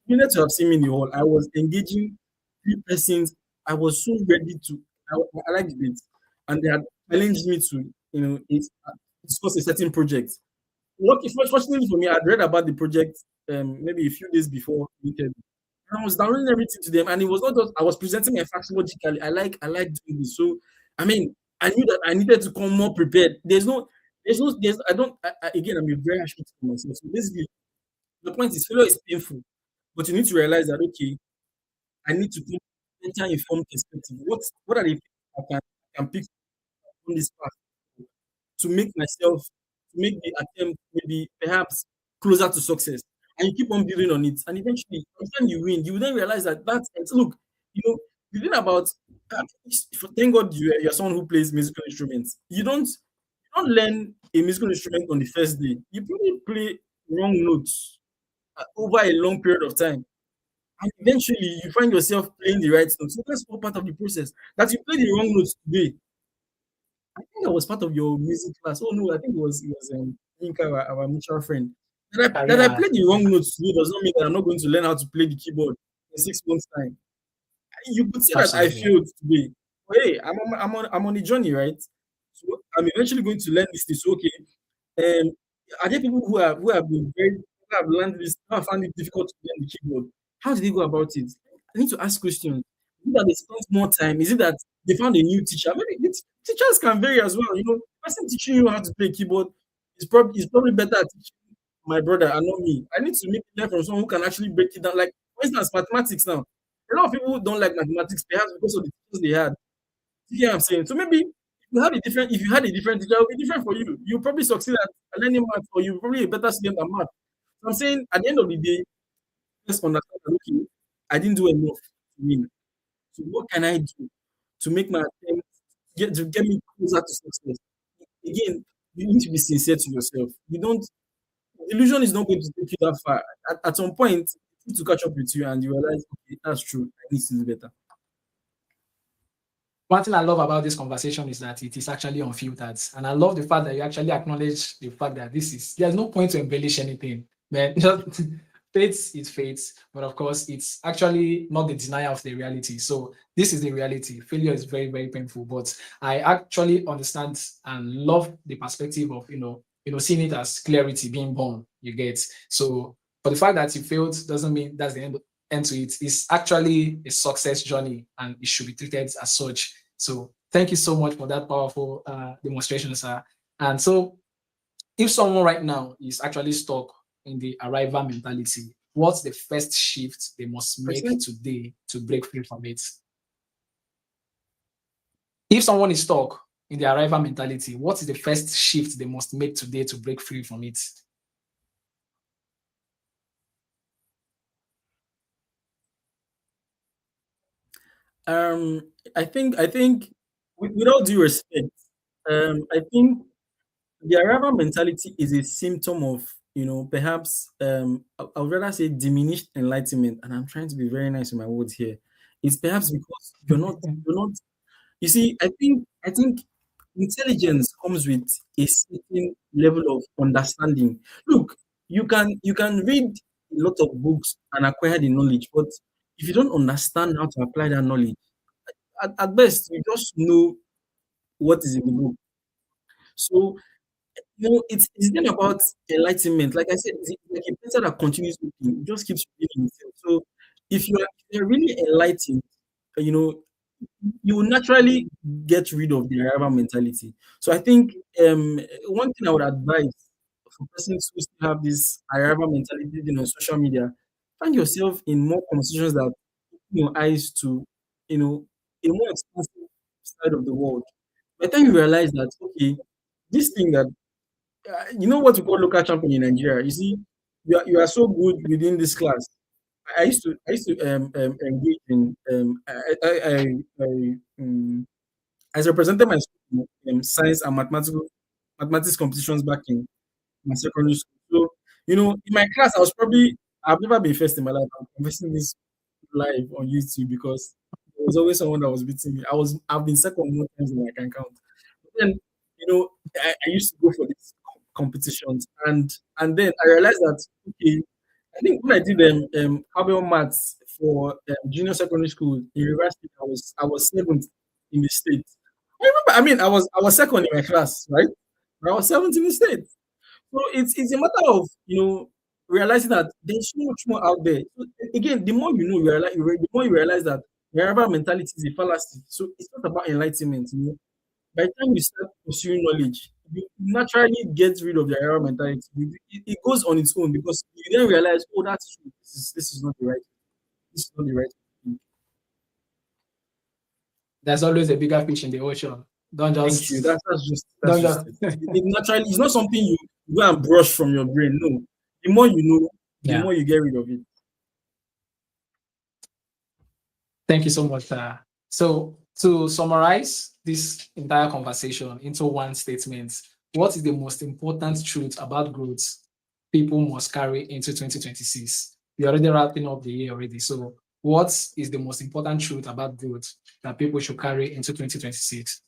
need to have seen me in the hall. I was engaging 3 persons. I was so ready to I like it, and they had challenged me to discuss a certain project. lucky, fortunately for me, I'd read about the project maybe a few days before we did. And I was downloading everything to them, and it was not just I was presenting my facts logically. I like doing this. So I mean, I knew that I needed to come more prepared. There's I don't again I'm a very harsh critic on myself. So basically, the point is failure is painful, but you need to realize that okay, I need to take mental informed perspective. What are the things I can pick from this path to make myself to make the attempt maybe perhaps closer to success. And you keep on building on it. And eventually, by the time you win, you will then realize that look, you know, the thing about uh, thank God you're someone who plays musical instruments. You don't learn a musical instrument on the first day. You probably play wrong notes over a long period of time. And eventually you find yourself playing the right notes. So that's all part of the process. That you play the wrong notes today, I think I was part of your music class. Oh no, I think it was Yinka, our mutual friend. That I Yeah, played the wrong notes today does not mean that I'm not going to learn how to play the keyboard in 6 months' time. You could say that I absolutely. failed today. But hey, I'm on a journey, right? So I'm eventually going to learn this thing. So okay, are there people who have been very who have learned this, who have found it difficult to learn the keyboard? How did they go about it? I need to ask questions. Is it that they spent more time? Is it that they found a new teacher? Maybe teachers can vary as well. The person teaching you how to play keyboard is probably better at teaching my brother and not me. I need to make it learn from someone who can actually break it down. Like for instance, mathematics now. A lot of people don't like mathematics perhaps because of the teachers they had. You get what I'm saying? So maybe if you had a different teacher, it would be different for you. You probably succeed at learning math, or you're probably a better student at math. So I'm saying at the end of the day, just understand that okay, I didn't do enough to win. So what can I do to make my attempt get me closer to success? Again, you need to be sincere to yourself. You don't illusion is not going to take you that far. At some point, it needs to catch up with you and you realize, okay, that's true. I need to do better. One thing I love about this conversation is that it is actually unfiltered. And I love the fact that you actually acknowledge the fact that there's no point to embellish anything. Man, just faith is faith, but of course, it's actually not the denial of the reality. So this is the reality. Failure is very, very painful, but I actually understand and love the perspective of seeing it as clarity being born. You get so. For the fact that you failed doesn't mean that's the end to it. It's actually a success journey and it should be treated as such. So thank you so much for that powerful demonstration, sir. And so if someone right now is actually stuck in the arrival mentality, what's the first shift they must make Personally, today to break free from it? If someone is stuck in the arrival mentality, what is the first shift they must make today to break free from it? um, I think with all due respect, I think the arrival mentality is a symptom of, perhaps I would rather say diminished enlightenment, and I'm trying to be very nice with my words here. It's perhaps because you're not. You see, I think intelligence comes with a certain level of understanding. Look, you can read a lot of books and acquire the knowledge, but if you don't understand how to apply that knowledge, at best you just know what is in the book. So it's then about enlightenment. Like I said, it's like a person that continues looking, it just keeps reading itself. So if you're really enlightened, you know, you will naturally get rid of the arrival mentality. So I think one thing I would advise for persons who still have this arrival mentality on social media, find yourself in more conversations that open your eyes to, a more expansive side of the world. By the time you realize that, okay, this thing that you know what we call local champion in Nigeria. You see, you are so good within this class. I used to engage in I represented my school in science and mathematics competitions back in my secondary school. So in my class, I've never been first in my life. I'm confessing this live on YouTube because there was always someone that was beating me. I've been second more times than I can count. But then, I used to go for these competitions, and then I realized that okay, I think when I did Abel maths for junior secondary school in university, I was seventh in the state. I remember, I mean, I was second in my class, right? But I was seventh in the state. So it's a matter of realizing that there's so much more out there. So again, the more you know, the more you realize that wherever mentality is a fallacy. So it's not about enlightenment. By the time you start pursuing knowledge, you naturally get rid of the error mentality. It goes on its own because you then realize, oh, that's true. This is not the right. This is not the right thing. There's always a bigger fish in the ocean. Don't Thank you. just That's don't just just it. It naturally, it's not something you go and brush from your brain. No, the more you know, the yeah. more you get rid of it. Thank you so much. So to summarize this entire conversation into one statement, what is the most important truth about growth people must carry into 2026? We're already wrapping up the year already. So what is the most important truth about growth that people should carry into 2026?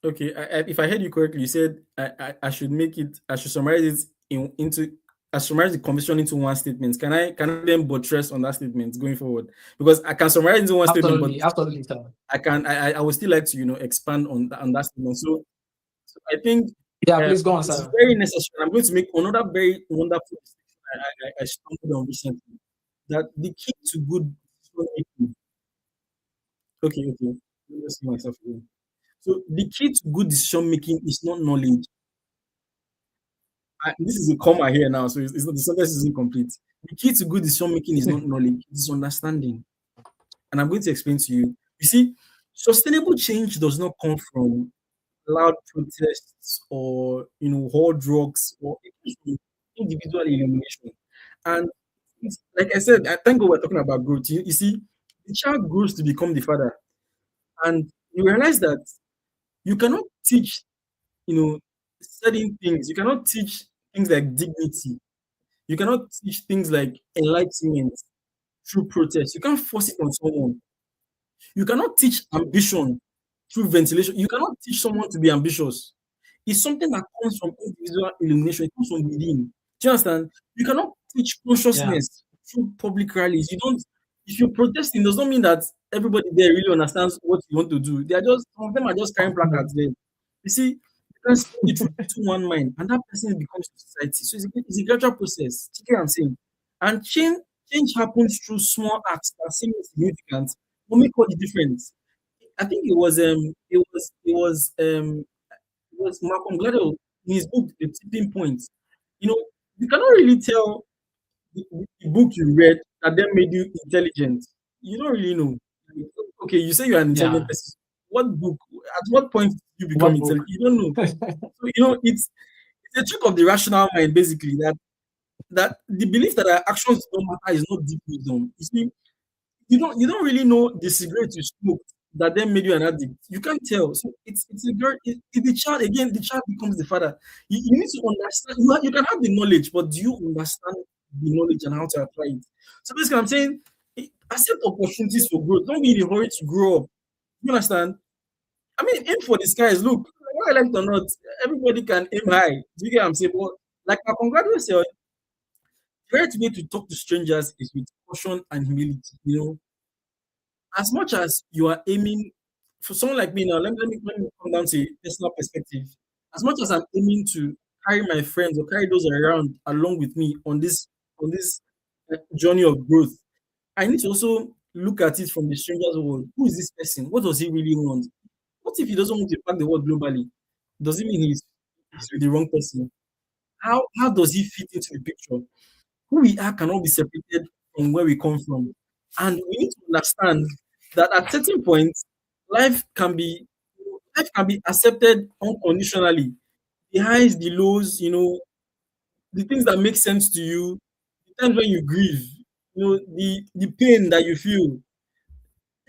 Okay, if I heard you correctly, you said I should make it. I should summarize it into. I summarize the conversation into one statement. Can I then buttress on that statement going forward? Because I can summarize into one statement, but Absolutely, absolutely, sir. I would still like to expand on that statement. So I think Yeah, please go on, it's sir. very necessary. I'm going to make another very wonderful distinction I stumbled on recently. That the key to good decision making. Okay. Let me see myself again. So the key to good decision making is not knowledge. This is a comma here now, so it's not, the sentence isn't complete. The key to good decision making is not knowledge; it's understanding. And I'm going to explain to you. You see, sustainable change does not come from loud protests or hard drugs or individual illumination. And like I said, I thank God we're talking about growth. You see, the child grows to become the father, and you realize that you cannot teach, certain things. You cannot teach things like dignity. You cannot teach things like enlightenment through protest. You can't force it on someone. You cannot teach ambition through ventilation. You cannot teach someone to be ambitious. It's something that comes from individual illumination. It comes from within. Do you understand? You cannot teach Yeah, consciousness through public rallies. You don't. If you're protesting, does not mean that everybody there really understands what you want to do. They are just some of them are just carrying placards there. You see, you can speak the truth into one mind, and that person becomes society. So it's a gradual process. You get what I'm saying? And change happens through small acts that seem insignificant but make all the difference. I think it was Malcolm Gladwell in his book The Tipping Point. You cannot really tell the book you read that then made you intelligent. You don't really know. Okay, you say you're an intelligent yeah. person. What book? At what point did you become What book? intelligent? You don't know. So it's a trick of the rational mind, basically. That the belief that our actions don't matter is not deep wisdom. You see, you don't really know the cigarette you smoked that then made you an addict. You can't tell. So it's a girl. It's the child again. The child becomes the father. You need to understand. You can have the knowledge, but do you understand the knowledge and how to apply it? So basically, I'm saying accept opportunities for growth. Don't be in a hurry to grow up. You understand? I mean, aim for the skies. Look, whether I like it or not, everybody can aim high. Do you get what I'm saying? But like my congratulations, the right way to talk to strangers is with caution and humility. As much as you are aiming for someone like me now, let me come down to a personal perspective. As much as I'm aiming to carry my friends or carry those around along with me on this journey of growth, I need to also look at it from the stranger's world. Who is this person? What does he really want? What if he doesn't want to impact the world globally? Does it mean he's with the wrong person? How does he fit into the picture? Who we are cannot be separated from where we come from. And we need to understand that at certain points, life can be life can be accepted unconditionally. The highs, the lows, the things that make sense to you, the times when you grieve, the pain that you feel.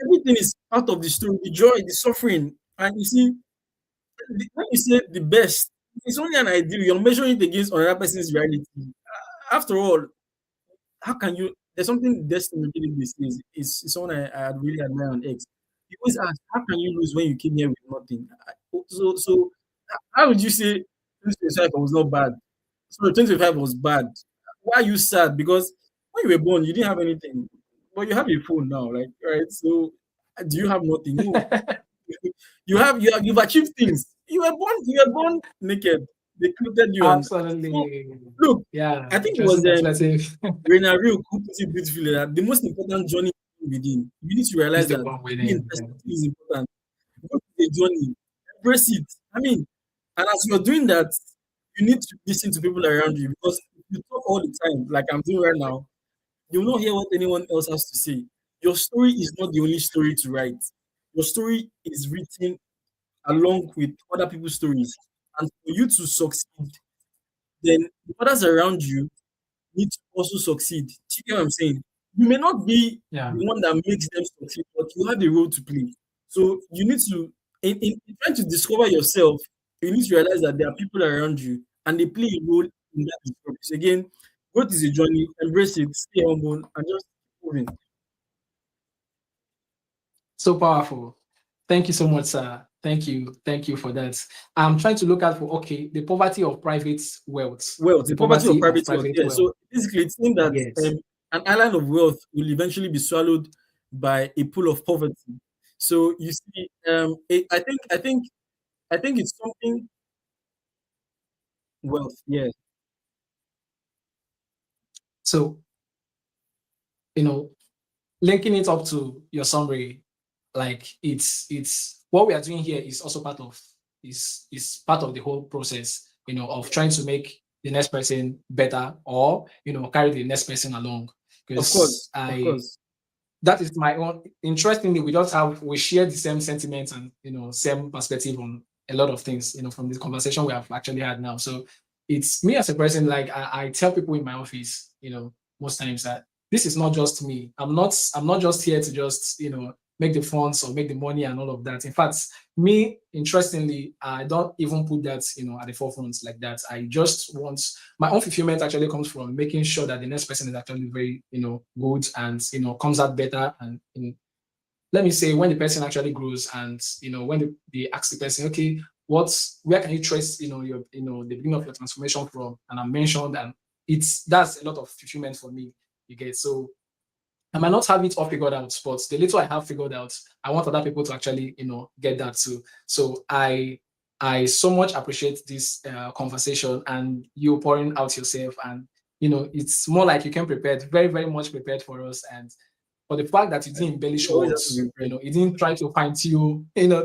Everything is part of the story, the joy, the suffering. And you see, when you say the best, it's only an ideal. You're measuring it against another person's reality. After all, how can you there's something Destiny really this is someone I really admire on X. He always asks, how can you lose when you came here with nothing? So how would you say lose yourself was not bad? So 2025 was bad. Why are you sad? Because when you were born, you didn't have anything, but you have a phone now, like right. So do you have nothing? No, you've achieved things. You were born naked. They clothed you, and so Absolutely. look. Yeah, I think it was interesting perspective. Reina Real who put it beautifully that the most important journey is within. You need to realize It's the that one being in within. Yeah. perspective is important. Go through the journey, embrace it. I mean, and as you're doing that, you need to listen to people around you because if you talk all the time, like I'm doing right now, you will not hear what anyone else has to say. Your story is not the only story to write. Your story is written along with other people's stories. And for you to succeed, then the others around you need to also succeed. Do you get what I'm saying? You may not be Yeah. the one that makes them succeed, but you have a role to play. So you need to, in trying to discover yourself, you need to realize that there are people around you and they play a role in that discovery. So again, growth is a journey, embrace it, stay humble, and just keep moving. So powerful. Thank you so much, sir. Thank you. Thank you for that. I'm trying to look at for okay, the poverty of private wealth. Wealth, The the poverty of poverty of private wealth. private Yeah. wealth. So basically, it's saying that Yes. an island of wealth will eventually be swallowed by a pool of poverty. So you see, I think it's something wealth. Yeah. So, you know, linking it up to your summary, like it's what we are doing here is also part of is part of the whole process, of trying to make the next person better or carry the next person along. Of Because course. Of I course. that is my own. Interestingly, we share the same sentiments and same perspective on a lot of things. From this conversation we have actually had now. So it's me as a person. Like I tell people in my office, most times that this is not just me. I'm not just here to just make the funds or make the money and all of that. In fact, me, interestingly, I don't even put that at the forefront like that. I just want my own fulfillment actually comes from making sure that the next person is actually very good and comes out better and let me say when the person actually grows and when they ask the person, okay, where can you trace your the beginning of your transformation from, and I mentioned, and that's a lot of fulfillment for me, you get. So I might not have it all figured out, but the little I have figured out, I want other people to actually, get that too. So I so much appreciate this conversation and you pouring out yourself, and it's more like you came prepared, very very much prepared for us, and for the fact that you didn't embellish You always have to be words, prepared. you didn't try to find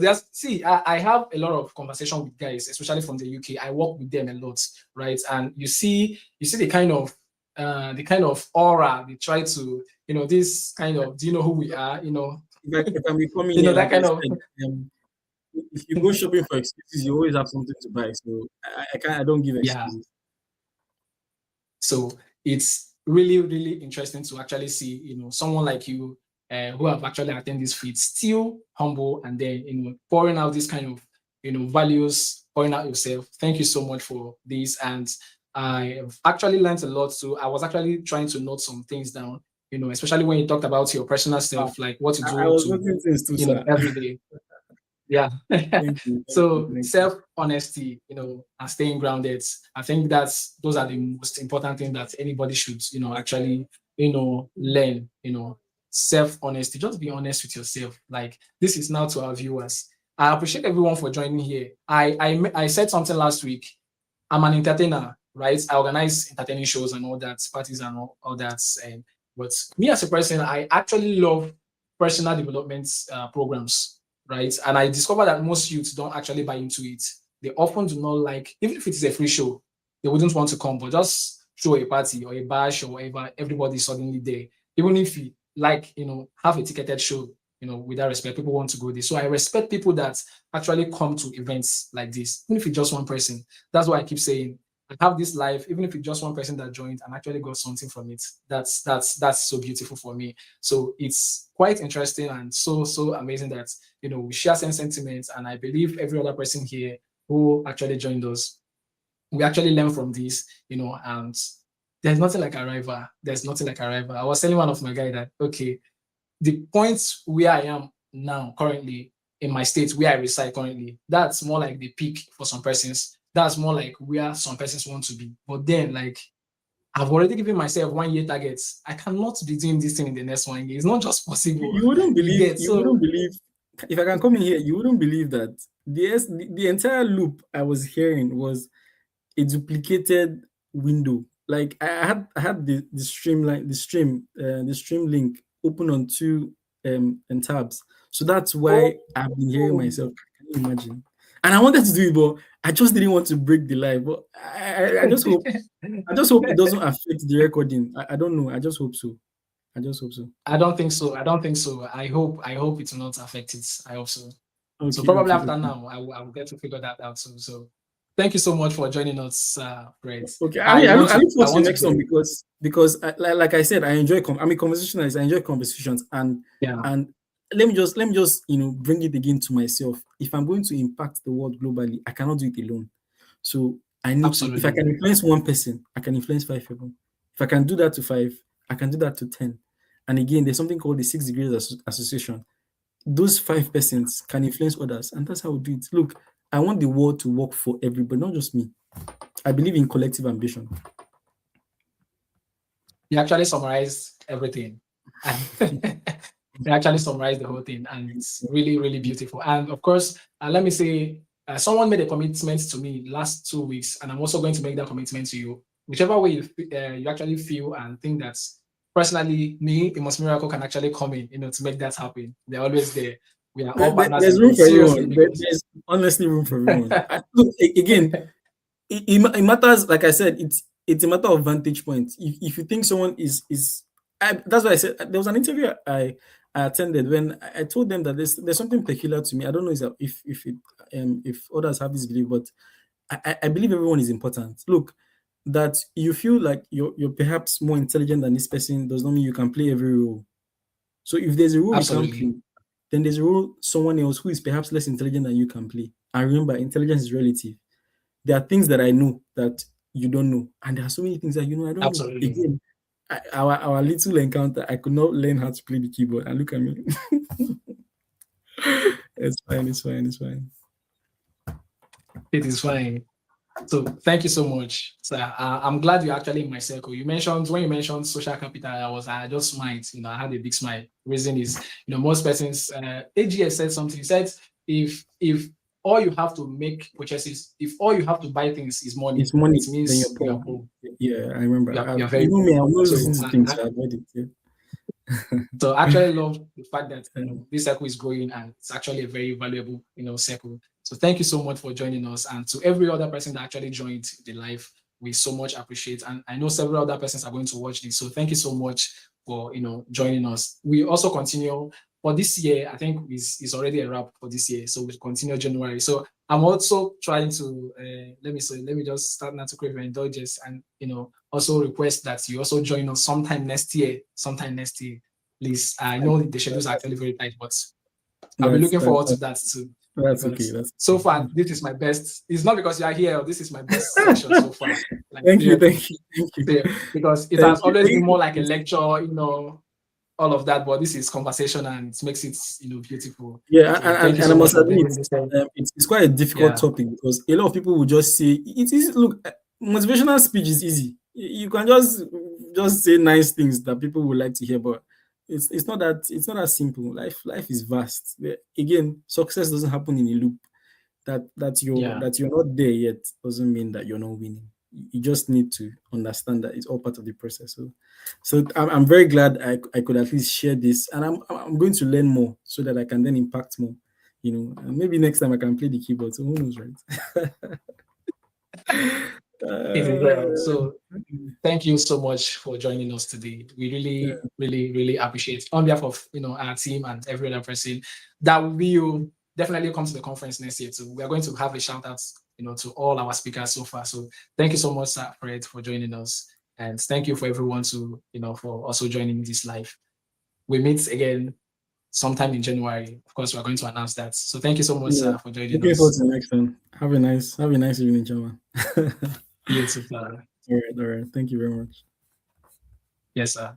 there's see, I have a lot of conversation with guys, especially from the UK. I work with them a lot, right? And you see the kind of aura they try to, this kind of, do you know who we are? If I may come in here, That like I kind of said, if you go shopping for excuses, you always have something to buy. So I don't give yeah. excuses. So it's really, really interesting to actually see, someone like you who have actually attended this feat, still humble, and then pouring out this kind of values, pouring out yourself. Thank you so much for this, and I have actually learned a lot. So I was actually trying to note some things down, especially when you talked about your personal Ah, stuff, like what you I do was to, noting things too, sir. every day. Yeah. Thank you. Thank you. So Thank you. self honesty, and staying grounded. I think those are the most important thing that anybody should, actually, learn. Self honesty. Just be honest with yourself. Like this is now to our viewers. I appreciate everyone for joining here. I said something last week. I'm an entertainer, right? I organize entertaining shows and all that, parties and all that. But me as a person, I actually love personal development programs, right? And I discovered that most youths don't actually buy into it. They often do not like, even if it is a free show, they wouldn't want to come, but just throw a party or a bash or whatever, everybody's suddenly there. Even if you like, have a ticketed show, with that respect, people want to go there. So I respect people that actually come to events like this, even if it's just one person. That's why I keep saying I have this life, even if it's just one person that joined and actually got something from it. That's so beautiful for me. So it's quite interesting and so amazing that we share same sentiments, and I believe every other person here who actually joined us, we actually learn from this, and there's nothing like a rival. There's nothing like a rival. I was telling one of my guy that okay, the points where I am now currently in my state where I reside currently, that's more like the peak for some persons. that's more like where some persons want to be. But then, like, I've already given myself 1 year targets. I cannot be doing this thing in the next 1 year. It's not just possible. You wouldn't You believe. get You so wouldn't believe. If I can come in here, you wouldn't believe that the entire loop I was hearing was a duplicated window. Like I had the streamline the stream link open on two and tabs. So that's why I've been hearing oh, myself. Can you imagine? And I wanted to do it, but I just didn't want to break the live. But I just hope it doesn't affect the recording. I don't know. I just hope so. I just hope so. I don't think so. I don't think so. I hope it will not affect it. I hope so. So Okay, probably okay, after okay. now, I will get to figure that out soon. So thank you so much for joining us, Fred. Okay, I mean, I want I to look I forward to want the to next one be because like I said, I enjoy. I'm a conversationalist. I enjoy conversations, yeah, and let me just bring it again to myself. If I'm going to impact the world globally, I cannot do it alone. So I need to. If I absolutely. can influence one person, I can influence 5 people. If I can do that to 5, I can do that to 10. And again, there's something called the 6 degrees association. Those 5 persons can influence others, and that's how we do it. Look, I want the world to work for everybody, not just me. I believe in collective ambition. You actually summarized everything. And you actually summarized the whole thing, and it's really, really beautiful. And of course, let me say, someone made a commitment to me last 2 weeks, and I'm also going to make that commitment to you. Whichever way you actually feel and think that personally, me, Amos-Miracle can actually come in, to make that happen. They're always there. We are all partners There's in room this. for Seriously, everyone. because There's honestly room for everyone. Look, again, it matters. Like I said, it's a matter of vantage point. If you think someone that's why I said there was an interview I attended when I told them that there's something peculiar to me. I don't know if others have this belief, but I believe everyone is important. Look, that you feel like you're perhaps more intelligent than this person does not mean you can play every role. So if there's a role you can't absolutely, play, then there's a role someone else who is perhaps less intelligent than you can play. And remember, intelligence is relative. There are things that I know that you don't know, and there are so many things that I don't know. absolutely. Again, our little encounter, I could not learn how to play the keyboard, and look at me. It's fine. It's fine. It's fine. It is fine. So thank you so much. So I'm glad you're actually in my circle. When you mentioned social capital, I just smiled. I had a big smile. Reason is, most persons. AGS said something. He said if all you have to make purchases, if all you have to buy things is money, It's money, it then you're means you are poor. poor. Yeah, I remember. You're You very know poor. me, I'm always So listening to things, so I've heard it. Yeah. so I actually love the fact that this circle is growing and it's actually a very valuable circle. So thank you so much for joining us, and to every other person that actually joined the live, we so much appreciate. And I know several other persons are going to watch this, so thank you so much for joining us. We also continue for this year. I think it's already a wrap for this year, so we'll continue January. So I'm also trying to let me just start now to crave your indulgence, and also request that you also join us sometime next year. Please. I know the schedules are actually very tight, but I'll be That's looking that's forward to that too. that's okay. Because That's so okay. far, this is my best. It's not because you are here. This is my best session so far. Like Thank you, seriously, thank you, thank you, because it thank has you. always been more like a lecture, all of that. But this is conversation, and it makes it, beautiful. Yeah, So thank you and I so much must for admit, bringing this up. it's quite a difficult Yeah, topic because a lot of people will just say it is. Look, motivational speech is easy. You can just say nice things that people would like to hear, but it's not that simple. Life is vast. Again, success doesn't happen in a loop. yeah. That you're not there yet doesn't mean that you're not winning. You just need to understand that it's all part of the process. So I'm very glad I could at least share this, and I'm going to learn more so that I can then impact more. And maybe next time I can play the keyboard. So who knows, right? It is well. uh, So thank you so much for joining us today. We really, yeah, really, really appreciate it. On behalf of our team and every other person that will definitely come to the conference next year too. We are going to have a shout out, to all our speakers so far. So thank you so much, Sir Fred, for joining us. And thank you for everyone for also joining this live. We meet again sometime in January. Of course, we're going to announce that. So thank you so much, yeah. sir, for joining Looking forward us. to the next one. Have a nice evening, Chama. You too, Father. All right. Thank you very much. Yes, sir.